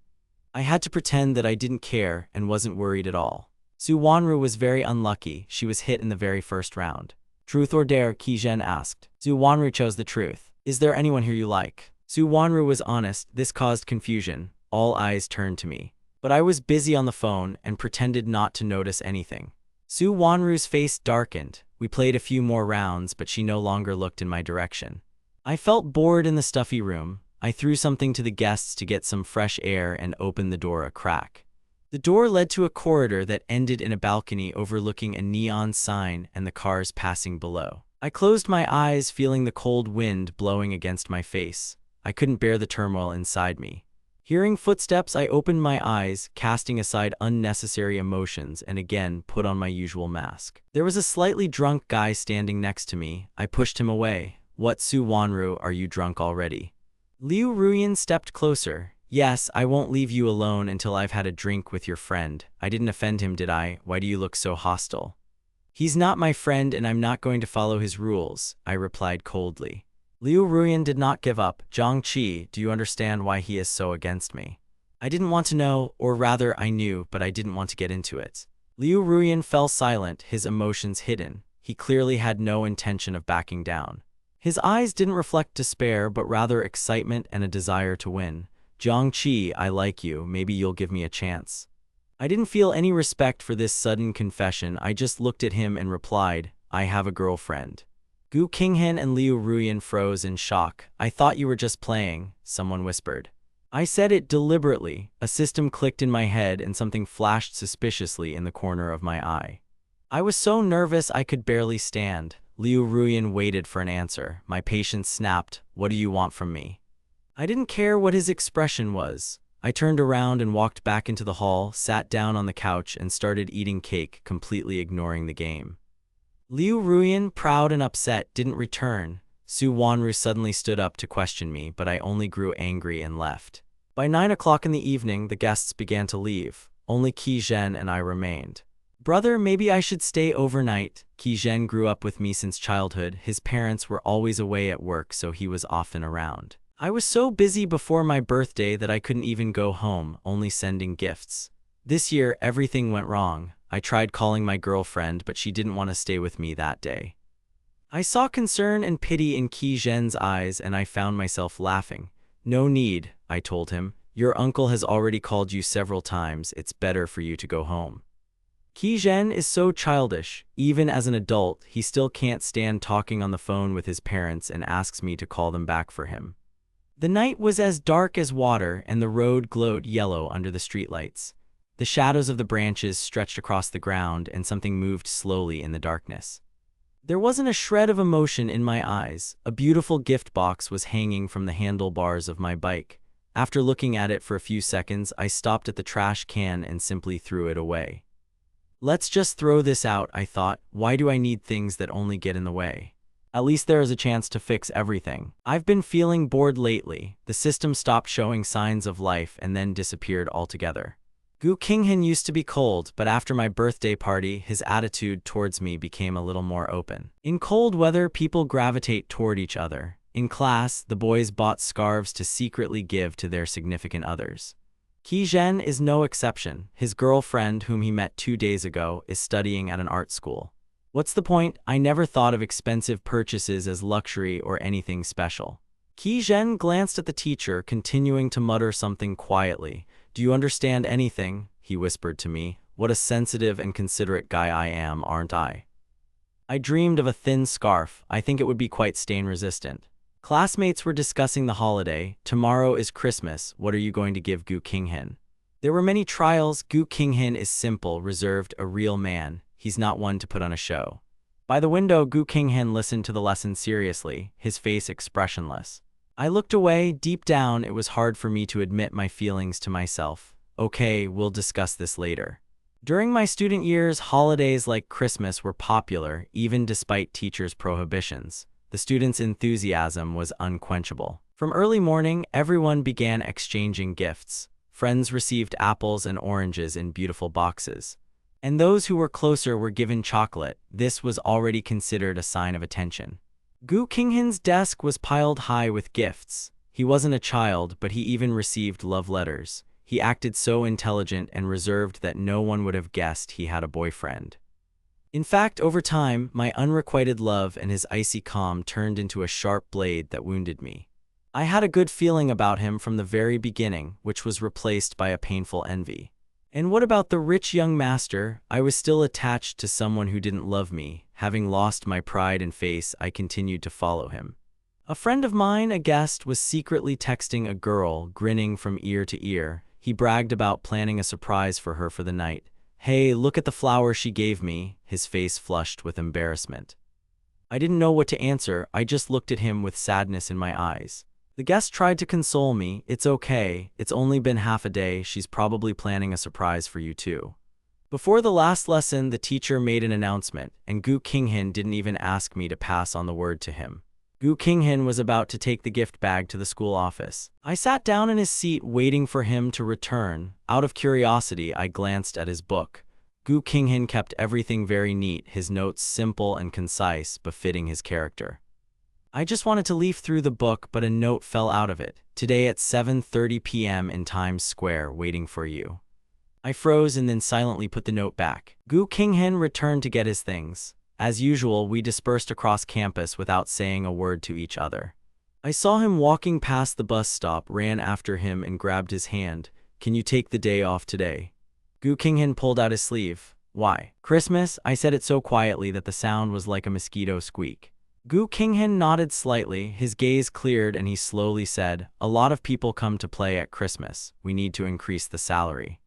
Speaker 1: I had to pretend that I didn't care and wasn't worried at all. Su Wanru was very unlucky. She was hit in the very first round. Truth or dare? Qi Zhen asked. Su Wanru chose the truth. Is there anyone here you like? Su Wanru was honest. This caused confusion. All eyes turned to me. But I was busy on the phone and pretended not to notice anything. Su Wanru's face darkened. We played a few more rounds, but she no longer looked in my direction. I felt bored in the stuffy room. I threw something to the guests to get some fresh air and opened the door a crack. The door led to a corridor that ended in a balcony overlooking a neon sign and the cars passing below. I closed my eyes, feeling the cold wind blowing against my face. I couldn't bear the turmoil inside me. Hearing footsteps, I opened my eyes, casting aside unnecessary emotions, and again put on my usual mask. There was a slightly drunk guy standing next to me. I pushed him away. What, Su Wanru, are you drunk already? Liu Ruyan stepped closer. Yes, I won't leave you alone until I've had a drink with your friend. I didn't offend him, did I? Why do you look so hostile? He's not my friend and I'm not going to follow his rules, I replied coldly. Liu Ruyan did not give up. Zhang Qi, do you understand why he is so against me? I didn't want to know, or rather I knew, but I didn't want to get into it. Liu Ruyan fell silent, his emotions hidden. He clearly had no intention of backing down. His eyes didn't reflect despair, but rather excitement and a desire to win. Zhang Qi, I like you, maybe you'll give me a chance. I didn't feel any respect for this sudden confession. I just looked at him and replied, I have a girlfriend. Gu Qinghan and Liu Ruyan froze in shock. I thought you were just playing, someone whispered. I said it deliberately. A system clicked in my head and something flashed suspiciously in the corner of my eye. I was so nervous I could barely stand. Liu Ruyan waited for an answer. My patience snapped. What do you want from me? I didn't care what his expression was. I turned around and walked back into the hall, sat down on the couch, and started eating cake, completely ignoring the game. Liu Ruyan, proud and upset, didn't return. Su Wanru suddenly stood up to question me, but I only grew angry and left. By 9 o'clock in the evening, the guests began to leave. Only Qi Zhen and I remained. Brother, maybe I should stay overnight. Qi Zhen grew up with me since childhood. His parents were always away at work, so he was often around. I was so busy before my birthday that I couldn't even go home, only sending gifts. This year, everything went wrong. I tried calling my girlfriend, but she didn't want to stay with me that day. I saw concern and pity in Qi Zhen's eyes, and I found myself laughing. No need, I told him. Your uncle has already called you several times. It's better for you to go home. Qi Zhen is so childish. Even as an adult, he still can't stand talking on the phone with his parents and asks me to call them back for him. The night was as dark as water, and the road glowed yellow under the streetlights. The shadows of the branches stretched across the ground, and something moved slowly in the darkness. There wasn't a shred of emotion in my eyes. A beautiful gift box was hanging from the handlebars of my bike. After looking at it for a few seconds, I stopped at the trash can and simply threw it away. Let's just throw this out, I thought. Why do I need things that only get in the way? At least there is a chance to fix everything. I've been feeling bored lately. The system stopped showing signs of life and then disappeared altogether. Gu Qinghan used to be cold, but after my birthday party, his attitude towards me became a little more open. In cold weather, people gravitate toward each other. In class, the boys bought scarves to secretly give to their significant others. Qi Zhen is no exception. His girlfriend, whom he met 2 days ago, is studying at an art school. What's the point? I never thought of expensive purchases as luxury or anything special. Qi Zhen glanced at the teacher, continuing to mutter something quietly. Do you understand anything? He whispered to me. What a sensitive and considerate guy I am, aren't I? I dreamed of a thin scarf. I think it would be quite stain-resistant. Classmates were discussing the holiday. Tomorrow is Christmas. What are you going to give Gu Qinghan? There were many trials. Gu Qinghan is simple, reserved, a real man. He's not one to put on a show. By the window, Gu Qinghan listened to the lesson seriously, his face expressionless. I looked away. Deep down, it was hard for me to admit my feelings to myself. Okay, we'll discuss this later. During my student years, holidays like Christmas were popular, even despite teachers' prohibitions. The students' enthusiasm was unquenchable. From early morning, everyone began exchanging gifts. Friends received apples and oranges in beautiful boxes. And those who were closer were given chocolate. This was already considered a sign of attention. Gu Qinghan's desk was piled high with gifts. He wasn't a child, but he even received love letters. He acted so intelligent and reserved that no one would have guessed he had a boyfriend. In fact, over time, my unrequited love and his icy calm turned into a sharp blade that wounded me. I had a good feeling about him from the very beginning, which was replaced by a painful envy. And what about the rich young master? I was still attached to someone who didn't love me. Having lost my pride and face, I continued to follow him. A friend of mine, a guest, was secretly texting a girl, grinning from ear to ear. He bragged about planning a surprise for her for the night. "Hey, look at the flower she gave me," his face flushed with embarrassment. I didn't know what to answer. I just looked at him with sadness in my eyes. The guest tried to console me. "It's okay. It's only been half a day. She's probably planning a surprise for you too." Before the last lesson, the teacher made an announcement, and Gu Qinghan didn't even ask me to pass on the word to him. Gu Qinghan was about to take the gift bag to the school office. I sat down in his seat waiting for him to return. Out of curiosity, I glanced at his book. Gu Qinghan kept everything very neat, his notes simple and concise, befitting his character. I just wanted to leaf through the book, but a note fell out of it. "Today at 7:30 p.m. in Times Square, waiting for you." I froze and then silently put the note back. Gu Qinghan returned to get his things. As usual, we dispersed across campus without saying a word to each other. I saw him walking past the bus stop, ran after him and grabbed his hand. "Can you take the day off today?" Gu Qinghan pulled out his sleeve. "Why?" "Christmas," I said it so quietly that the sound was like a mosquito squeak. Gu Qinghan nodded slightly, his gaze cleared, and he slowly said, "A lot of people come to play at Christmas. We need to increase the salary."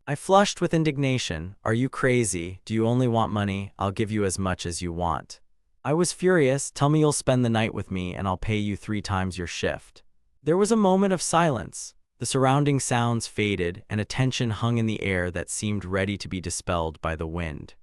Speaker 1: I flushed with indignation. "Are you crazy? Do you only want money? I'll give you as much as you want." I was furious. "Tell me you'll spend the night with me and I'll pay you 3 times your shift." There was a moment of silence. The surrounding sounds faded, and a tension hung in the air that seemed ready to be dispelled by the wind.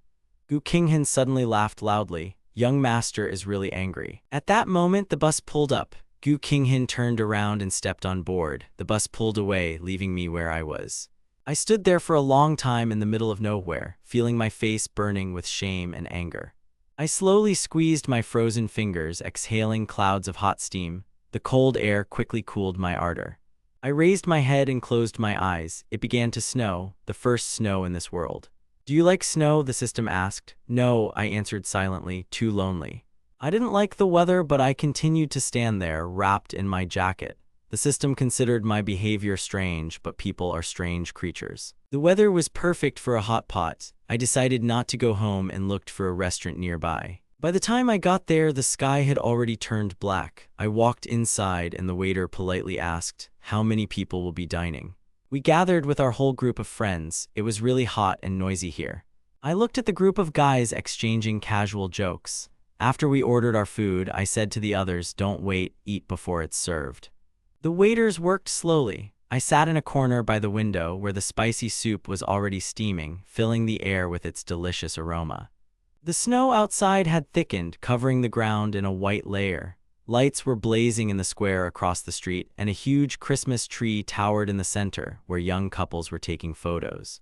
Speaker 1: Gu Qinghan suddenly laughed loudly. "Young master is really angry." At that moment, the bus pulled up. Gu Qinghan turned around and stepped on board. The bus pulled away, leaving me where I was. I stood there for a long time in the middle of nowhere, feeling my face burning with shame and anger. I slowly squeezed my frozen fingers, exhaling clouds of hot steam. The cold air quickly cooled my ardor. I raised my head and closed my eyes. It began to snow, the first snow in this world. "Do you like snow?" the system asked. "No," I answered silently, too lonely. I didn't like the weather, but I continued to stand there, wrapped in my jacket. The system considered my behavior strange, but people are strange creatures. The weather was perfect for a hot pot. I decided not to go home and looked for a restaurant nearby. By the time I got there, the sky had already turned black. I walked inside and the waiter politely asked, "How many people will be dining?" We gathered with our whole group of friends. It was really hot and noisy here. I looked at the group of guys exchanging casual jokes. After we ordered our food, I said to the others, "Don't wait, eat before it's served." The waiters worked slowly. I sat in a corner by the window where the spicy soup was already steaming, filling the air with its delicious aroma. The snow outside had thickened, covering the ground in a white layer. Lights were blazing in the square across the street, and a huge Christmas tree towered in the center, where young couples were taking photos.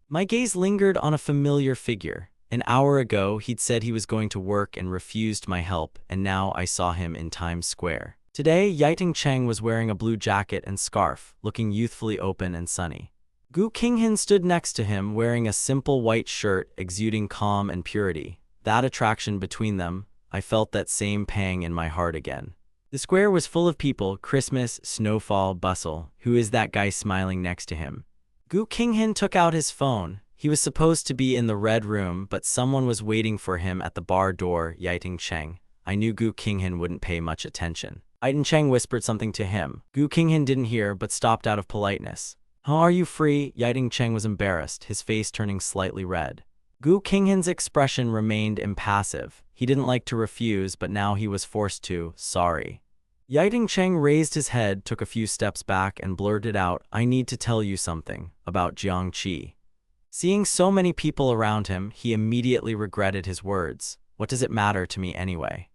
Speaker 1: My gaze lingered on a familiar figure. An hour ago, he'd said he was going to work and refused my help, and now I saw him in Times Square. Today, Yiting Cheng was wearing a blue jacket and scarf, looking youthfully open and sunny. Gu Qinghan stood next to him, wearing a simple white shirt, exuding calm and purity. That attraction between them, I felt that same pang in my heart again. The square was full of people, Christmas, snowfall, bustle. Who is that guy smiling next to him? Gu Qinghan took out his phone. He was supposed to be in the red room, but someone was waiting for him at the bar door, Yiting Cheng. I knew Gu Qinghan wouldn't pay much attention. Yiting Cheng whispered something to him. Gu Qinghan didn't hear, but stopped out of politeness. "How are you free?" Yiting Cheng was embarrassed, his face turning slightly red. Gu Qinghan's expression remained impassive. He didn't like to refuse, but now he was forced to. "Sorry." Yiting Cheng raised his head, took a few steps back, and blurted out, "I need to tell you something about Jiang Qi." Seeing so many people around him, he immediately regretted his words. What does it matter to me anyway?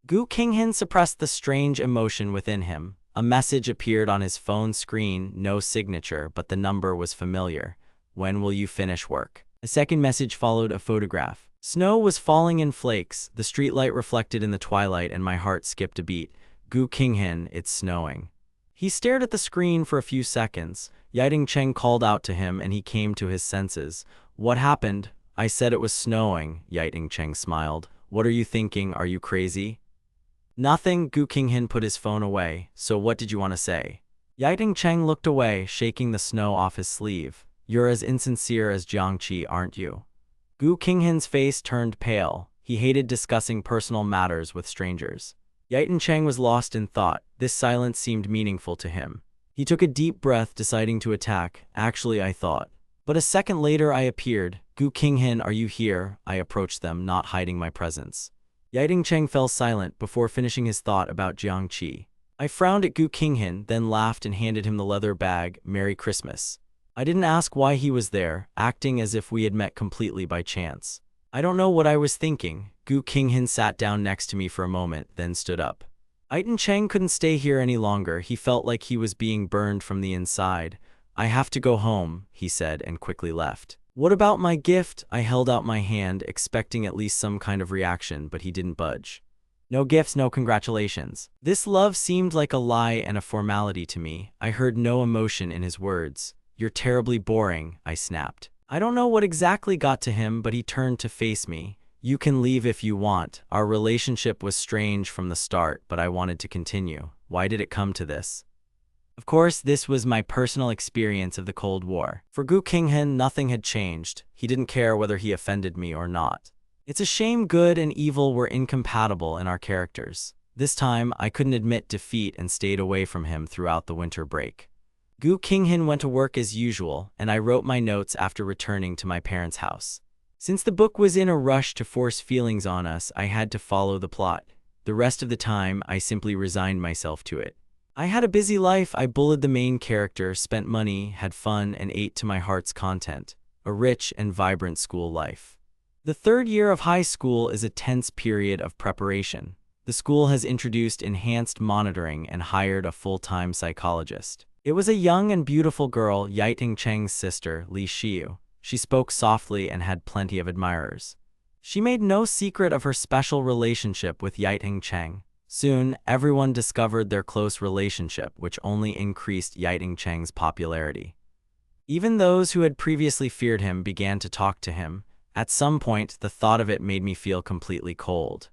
Speaker 1: Gu Qinghan suppressed the strange emotion within him. A message appeared on his phone screen, no signature, but the number was familiar. "When will you finish work?" A second message followed, a photograph. Snow was falling in flakes, the streetlight reflected in the twilight, and my heart skipped a beat. "Gu Qinghan, it's snowing." He stared at the screen for a few seconds. Yiting Cheng called out to him and he came to his senses. What happened? I said it was snowing, Yiting Cheng smiled. What are you thinking? Are you crazy? Nothing, Gu Qinghan put his phone away. So what did you want to say? Yiting Cheng looked away, shaking the snow off his sleeve. You're as insincere as Jiangqi, aren't you? Gu Qinghan's face turned pale. He hated discussing personal matters with strangers. Yiting Cheng was lost in thought. This silence seemed meaningful to him. He took a deep breath, deciding to attack. Actually, I thought. But a second later I appeared. Gu Qinghan, are you here? I approached them, not hiding my presence. Yiting Cheng fell silent before finishing his thought about Jiangqi. I frowned at Gu Qinghan, then laughed and handed him the leather bag. Merry Christmas. I didn't ask why he was there, acting as if we had met completely by chance. I don't know what I was thinking. Gu Qinghan sat down next to me for a moment, then stood up. Yiting Cheng couldn't stay here any longer. He felt like he was being burned from the inside. I have to go home, he said, and quickly left. What about my gift? I held out my hand, expecting at least some kind of reaction, but he didn't budge. No gifts, no congratulations. This love seemed like a lie and a formality to me. I heard no emotion in his words. You're terribly boring, I snapped. I don't know what exactly got to him, but he turned to face me. You can leave if you want. Our relationship was strange from the start, but I wanted to continue. Why did it come to this? Of course, this was my personal experience of the Cold War. For Gu Qinghan, nothing had changed. He didn't care whether he offended me or not. It's a shame good and evil were incompatible in our characters. This time, I couldn't admit defeat and stayed away from him throughout the winter break. Gu Qinghan went to work as usual, and I wrote my notes after returning to my parents' house. Since the book was in a rush to force feelings on us, I had to follow the plot. The rest of the time, I simply resigned myself to it. I had a busy life. I bullied the main character, spent money, had fun, and ate to my heart's content. A rich and vibrant school life. The third year of high school is a tense period of preparation. The school has introduced enhanced monitoring and hired a full-time psychologist. It was a young and beautiful girl, Yiting Cheng's sister, Li Xiu. She spoke softly and had plenty of admirers. She made no secret of her special relationship with Yiting Cheng. Soon, everyone discovered their close relationship, which only increased Yiting Cheng's popularity. Even those who had previously feared him began to talk to him. At some point, the thought of it made me feel completely cold.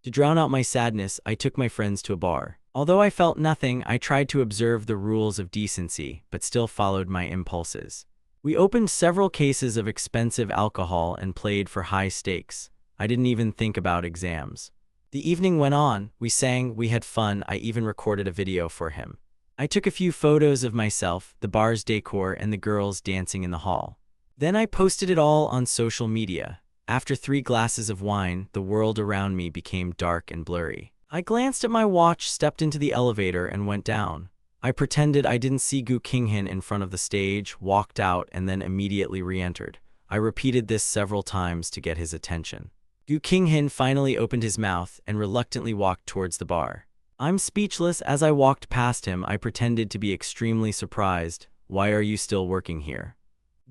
Speaker 1: To drown out my sadness, I took my friends to a bar. Although I felt nothing, I tried to observe the rules of decency, but still followed my impulses. We opened several cases of expensive alcohol and played for high stakes. I didn't even think about exams. The evening went on, we sang, we had fun, I even recorded a video for him. I took a few photos of myself, the bar's decor, and the girls dancing in the hall. Then I posted it all on social media. After 3 glasses of wine, the world around me became dark and blurry. I glanced at my watch, stepped into the elevator, and went down. I pretended I didn't see Gu Qinghan in front of the stage, walked out, and then immediately re-entered. I repeated this several times to get his attention. Gu Qinghan finally opened his mouth and reluctantly walked towards the bar. I'm speechless. As I walked past him, I pretended to be extremely surprised. Why are you still working here?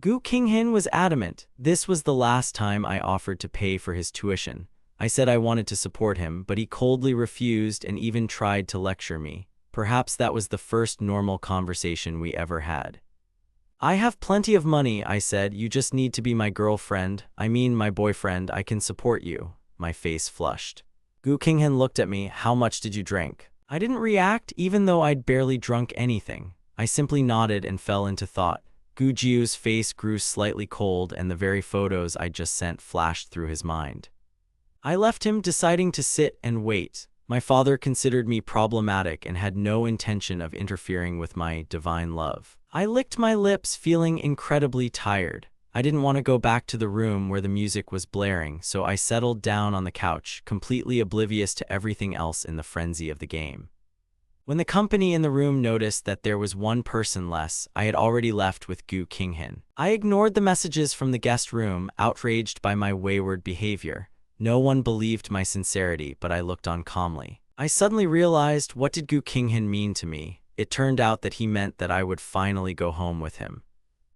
Speaker 1: Gu Qinghan was adamant. This was the last time I offered to pay for his tuition. I said I wanted to support him, but he coldly refused and even tried to lecture me. Perhaps that was the first normal conversation we ever had. I have plenty of money, I said. You just need to be my girlfriend. I mean my boyfriend. I can support you. My face flushed. Gu Qinghan looked at me. How much did you drink? I didn't react, even though I'd barely drunk anything. I simply nodded and fell into thought. Gu Jiu's face grew slightly cold and the very photos I'd just sent flashed through his mind. I left him, deciding to sit and wait. My father considered me problematic and had no intention of interfering with my divine love. I licked my lips, feeling incredibly tired. I didn't want to go back to the room where the music was blaring, so I settled down on the couch, completely oblivious to everything else in the frenzy of the game. When the company in the room noticed that there was one person less, I had already left with Gu Qinghan. I ignored the messages from the guest room, outraged by my wayward behavior. No one believed my sincerity, but I looked on calmly. I suddenly realized, what did Gu Qinghan mean to me? It turned out that he meant that I would finally go home with him.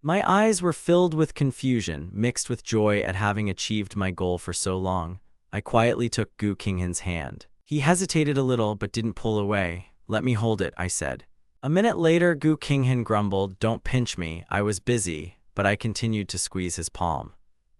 Speaker 1: My eyes were filled with confusion, mixed with joy at having achieved my goal for so long. I quietly took Gu Qinghan's hand. He hesitated a little but didn't pull away. Let me hold it, I said. A minute later, Gu Qinghan grumbled, "Don't pinch me, I was busy," but I continued to squeeze his palm.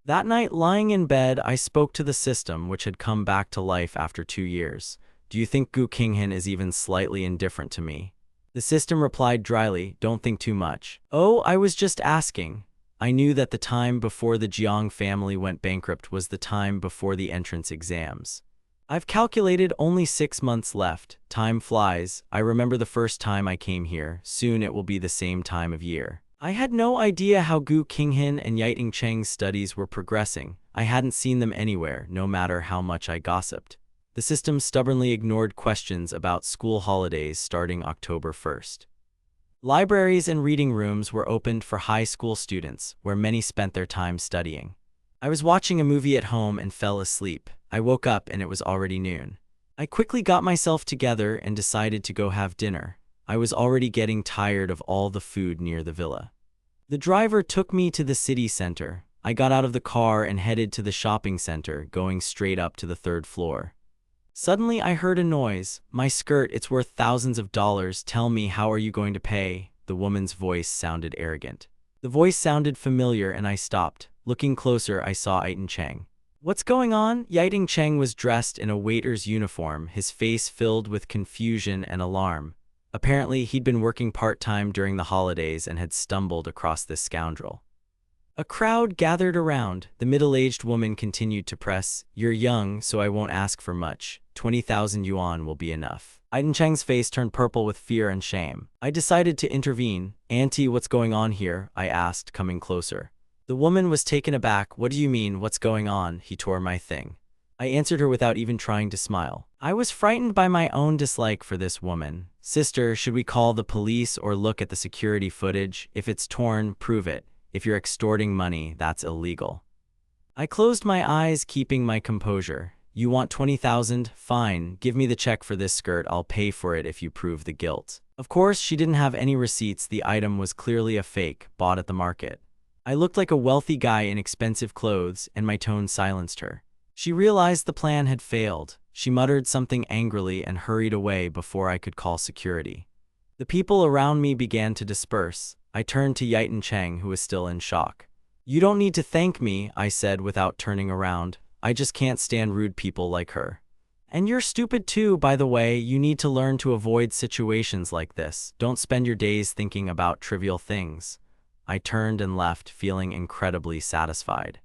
Speaker 1: That night, lying in bed, I spoke to the system, which had come back to life after 2 years. "Do you think Gu Qinghan is even slightly indifferent to me?" The system replied dryly, "Don't think too much." "Oh, I was just asking." I knew that the time before the Jiang family went bankrupt was the time before the entrance exams. "I've calculated only 6 months left. Time flies. I remember the first time I came here. Soon it will be the same time of year." I had no idea how Gu Qinghan and Yiting Cheng's studies were progressing. I hadn't seen them anywhere, no matter how much I gossiped. The system stubbornly ignored questions about school holidays starting October 1st. Libraries and reading rooms were opened for high school students, where many spent their time studying. I was watching a movie at home and fell asleep. I woke up and it was already noon. I quickly got myself together and decided to go have dinner. I was already getting tired of all the food near the villa. The driver took me to the city center. I got out of the car and headed to the shopping center, going straight up to the 3rd floor. Suddenly, I heard a noise. "My skirt, it's worth thousands of dollars. Tell me, how are you going to pay?" The woman's voice sounded arrogant. The voice sounded familiar and I stopped. Looking closer, I saw Yiting Cheng. "What's going on?" Yiting Cheng was dressed in a waiter's uniform, his face filled with confusion and alarm. Apparently, he'd been working part-time during the holidays and had stumbled across this scoundrel. A crowd gathered around. The middle-aged woman continued to press, "You're young, so I won't ask for much. 20,000 yuan will be enough." Yiting Cheng's face turned purple with fear and shame. I decided to intervene. "Auntie, what's going on here?" I asked, coming closer. The woman was taken aback. "What do you mean, what's going on?" He tore my thing. I answered her without even trying to smile. I was frightened by my own dislike for this woman. "Sister, should we call the police or look at the security footage? If it's torn, prove it. If you're extorting money, that's illegal." I closed my eyes, keeping my composure. "You want 20,000? Fine, give me the check for this skirt. I'll pay for it if you prove the guilt." Of course, she didn't have any receipts. The item was clearly a fake, bought at the market. I looked like a wealthy guy in expensive clothes, and my tone silenced her. She realized the plan had failed. She muttered something angrily and hurried away before I could call security. The people around me began to disperse. I turned to Yiting Cheng, who was still in shock. "You don't need to thank me," I said without turning around. "I just can't stand rude people like her. And you're stupid too, by the way. You need to learn to avoid situations like this. Don't spend your days thinking about trivial things." I turned and left, feeling incredibly satisfied.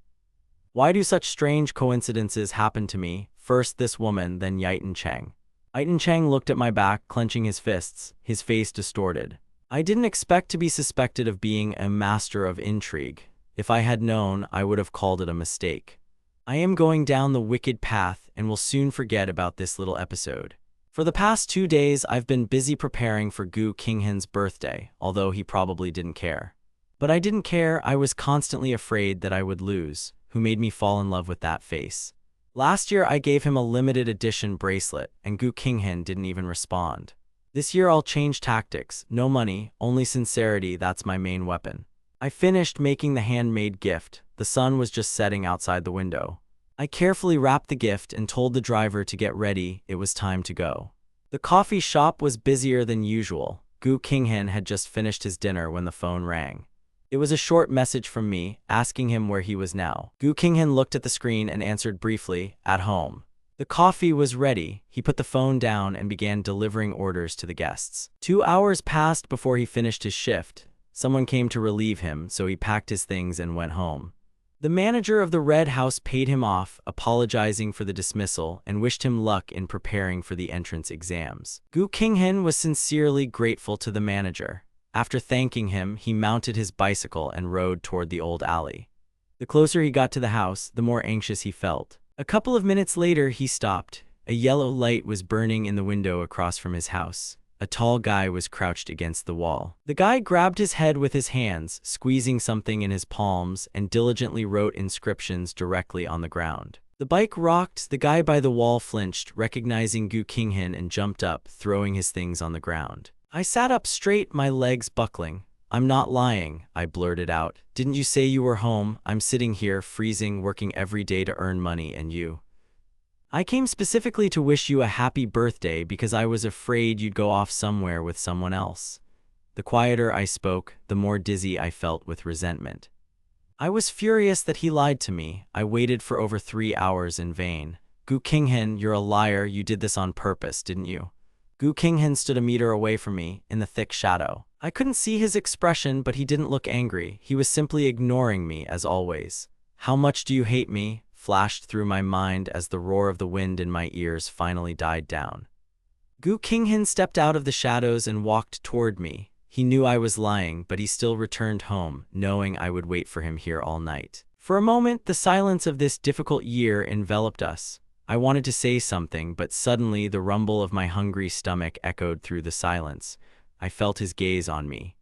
Speaker 1: Why do such strange coincidences happen to me? First this woman, then Yiting Cheng. Yiting Cheng looked at my back, clenching his fists, his face distorted. I didn't expect to be suspected of being a master of intrigue. If I had known, I would have called it a mistake. I am going down the wicked path and will soon forget about this little episode. For the past 2 days, I've been busy preparing for Gu Qinghan's birthday, although he probably didn't care. But I didn't care. I was constantly afraid that I would lose. Who made me fall in love with that face? Last year, I gave him a limited edition bracelet, and Gu Qinghan didn't even respond. This year, I'll change tactics. No money, only sincerity. That's my main weapon. I finished making the handmade gift. The sun was just setting outside the window. I carefully wrapped the gift and told the driver to get ready. It was time to go. The coffee shop was busier than usual. Gu Qinghan had just finished his dinner when the phone rang. It was a short message from me, asking him where he was now. Gu Qinghan looked at the screen and answered briefly, "At home." The coffee was ready. He put the phone down and began delivering orders to the guests. 2 hours passed before he finished his shift. Someone came to relieve him, so he packed his things and went home. The manager of the Red House paid him off, apologizing for the dismissal, and wished him luck in preparing for the entrance exams. Gu Qinghan was sincerely grateful to the manager. After thanking him, he mounted his bicycle and rode toward the old alley. The closer he got to the house, the more anxious he felt. A couple of minutes later, he stopped. A yellow light was burning in the window across from his house. A tall guy was crouched against the wall. The guy grabbed his head with his hands, squeezing something in his palms, and diligently wrote inscriptions directly on the ground. The bike rocked. The guy by the wall flinched, recognizing Gu Qinghan, and jumped up, throwing his things on the ground. I sat up straight, my legs buckling. "I'm not lying," I blurted out. "Didn't you say you were home? I'm sitting here, freezing, working every day to earn money, and you? I came specifically to wish you a happy birthday because I was afraid you'd go off somewhere with someone else." The quieter I spoke, the more dizzy I felt with resentment. I was furious that he lied to me. I waited for over 3 hours in vain. Gu Qinghan, you're a liar. You did this on purpose, didn't you? Gu Qinghan stood a meter away from me, in the thick shadow. I couldn't see his expression, but he didn't look angry. He was simply ignoring me, as always. How much do you hate me? Flashed through my mind as the roar of the wind in my ears finally died down. Gu Qinghan stepped out of the shadows and walked toward me. He knew I was lying, but he still returned home, knowing I would wait for him here all night. For a moment, the silence of this difficult year enveloped us. I wanted to say something, but suddenly the rumble of my hungry stomach echoed through the silence. I felt his gaze on me.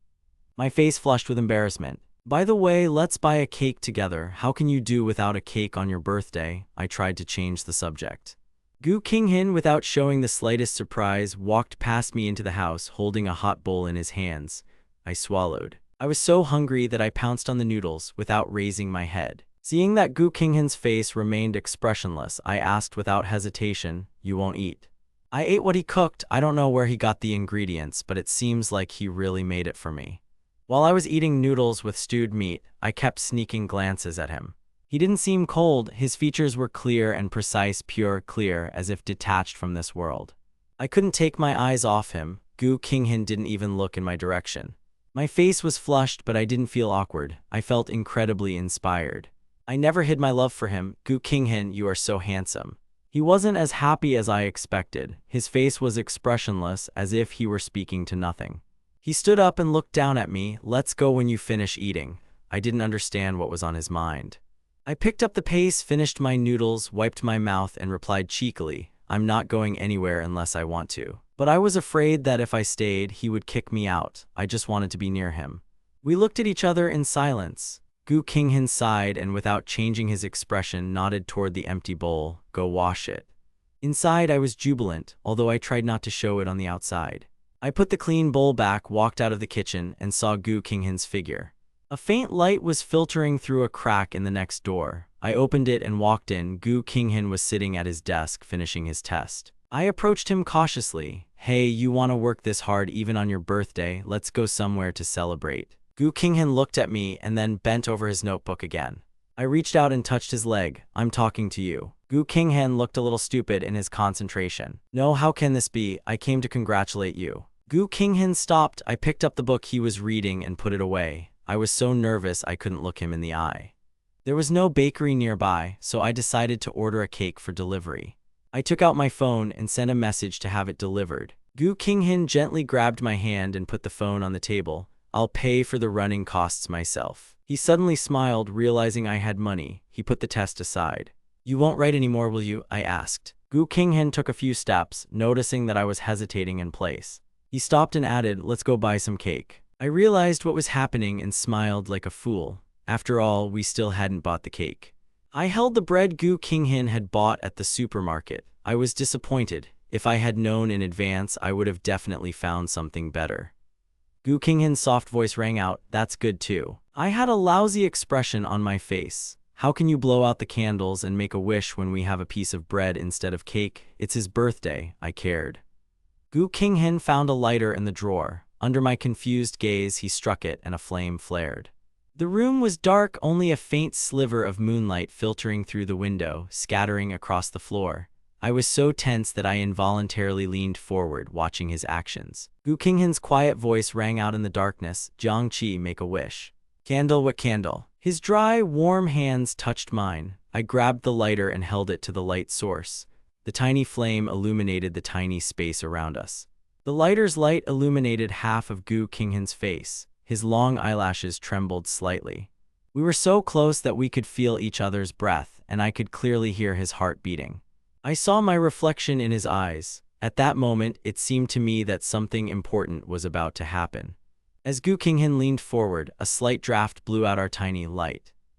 Speaker 1: My face flushed with embarrassment. By the way, let's buy a cake together. How can you do without a cake on your birthday? I tried to change the subject. Gu Qinghan, without showing the slightest surprise, walked past me into the house, holding a hot bowl in his hands. I swallowed. I was so hungry that I pounced on the noodles without raising my head. Seeing that Gu Qinghan's face remained expressionless, I asked without hesitation, "You won't eat?" I ate what he cooked. I don't know where he got the ingredients, but it seems like he really made it for me. While I was eating noodles with stewed meat, I kept sneaking glances at him. He didn't seem cold. His features were clear and precise, pure, clear, as if detached from this world. I couldn't take my eyes off him. Gu Qinghan didn't even look in my direction. My face was flushed, but I didn't feel awkward. I felt incredibly inspired. I never hid my love for him. Gu Qinghan, you are so handsome. He wasn't as happy as I expected. His face was expressionless, as if he were speaking to nothing. He stood up and looked down at me. Let's go when you finish eating. I didn't understand what was on his mind. I picked up the pace, finished my noodles, wiped my mouth, and replied cheekily, I'm not going anywhere unless I want to. But I was afraid that if I stayed, he would kick me out. I just wanted to be near him. We looked at each other in silence. Gu Qinghan sighed and without changing his expression nodded toward the empty bowl. Go wash it. Inside I was jubilant, although I tried not to show it on the outside. I put the clean bowl back, walked out of the kitchen, and saw Gu Qinghan's figure. A faint light was filtering through a crack in the next door. I opened it and walked in. Gu Qinghan was sitting at his desk finishing his test. I approached him cautiously. Hey, you want to work this hard even on your birthday? Let's go somewhere to celebrate. Gu Qinghan looked at me and then bent over his notebook again. I reached out and touched his leg. I'm talking to you. Gu Qinghan looked a little stupid in his concentration. No, how can this be? I came to congratulate you. Gu Qinghan stopped. I picked up the book he was reading and put it away. I was so nervous I couldn't look him in the eye. There was no bakery nearby, so I decided to order a cake for delivery. I took out my phone and sent a message to have it delivered. Gu Qinghan gently grabbed my hand and put the phone on the table. I'll pay for the running costs myself. He suddenly smiled, realizing I had money. He put the test aside. You won't write anymore, will you? I asked. Gu Qinghan took a few steps, noticing that I was hesitating in place. He stopped and added, let's go buy some cake. I realized what was happening and smiled like a fool. After all, we still hadn't bought the cake. I held the bread Gu Qinghan had bought at the supermarket. I was disappointed. If I had known in advance, I would have definitely found something better. Gu Qinghan's soft voice rang out, that's good too. I had a lousy expression on my face. How can you blow out the candles and make a wish when we have a piece of bread instead of cake? It's his birthday. I cared. Gu Qinghan found a lighter in the drawer. Under my confused gaze, he struck it and a flame flared. The room was dark, only a faint sliver of moonlight filtering through the window, scattering across the floor. I was so tense that I involuntarily leaned forward, watching his actions. Gu Qinghan's quiet voice rang out in the darkness, Jiangqi, make a wish. Candle, what candle? His dry, warm hands touched mine. I grabbed the lighter and held it to the light source. The tiny flame illuminated the tiny space around us. The lighter's light illuminated half of Gu Qinghan's face. His long eyelashes trembled slightly. We were so close that we could feel each other's breath, and I could clearly hear his heart beating. I saw my reflection in his eyes. At that moment, it seemed to me that something important was about to happen. As Gu Qinghan leaned forward, a slight draft blew out our tiny light.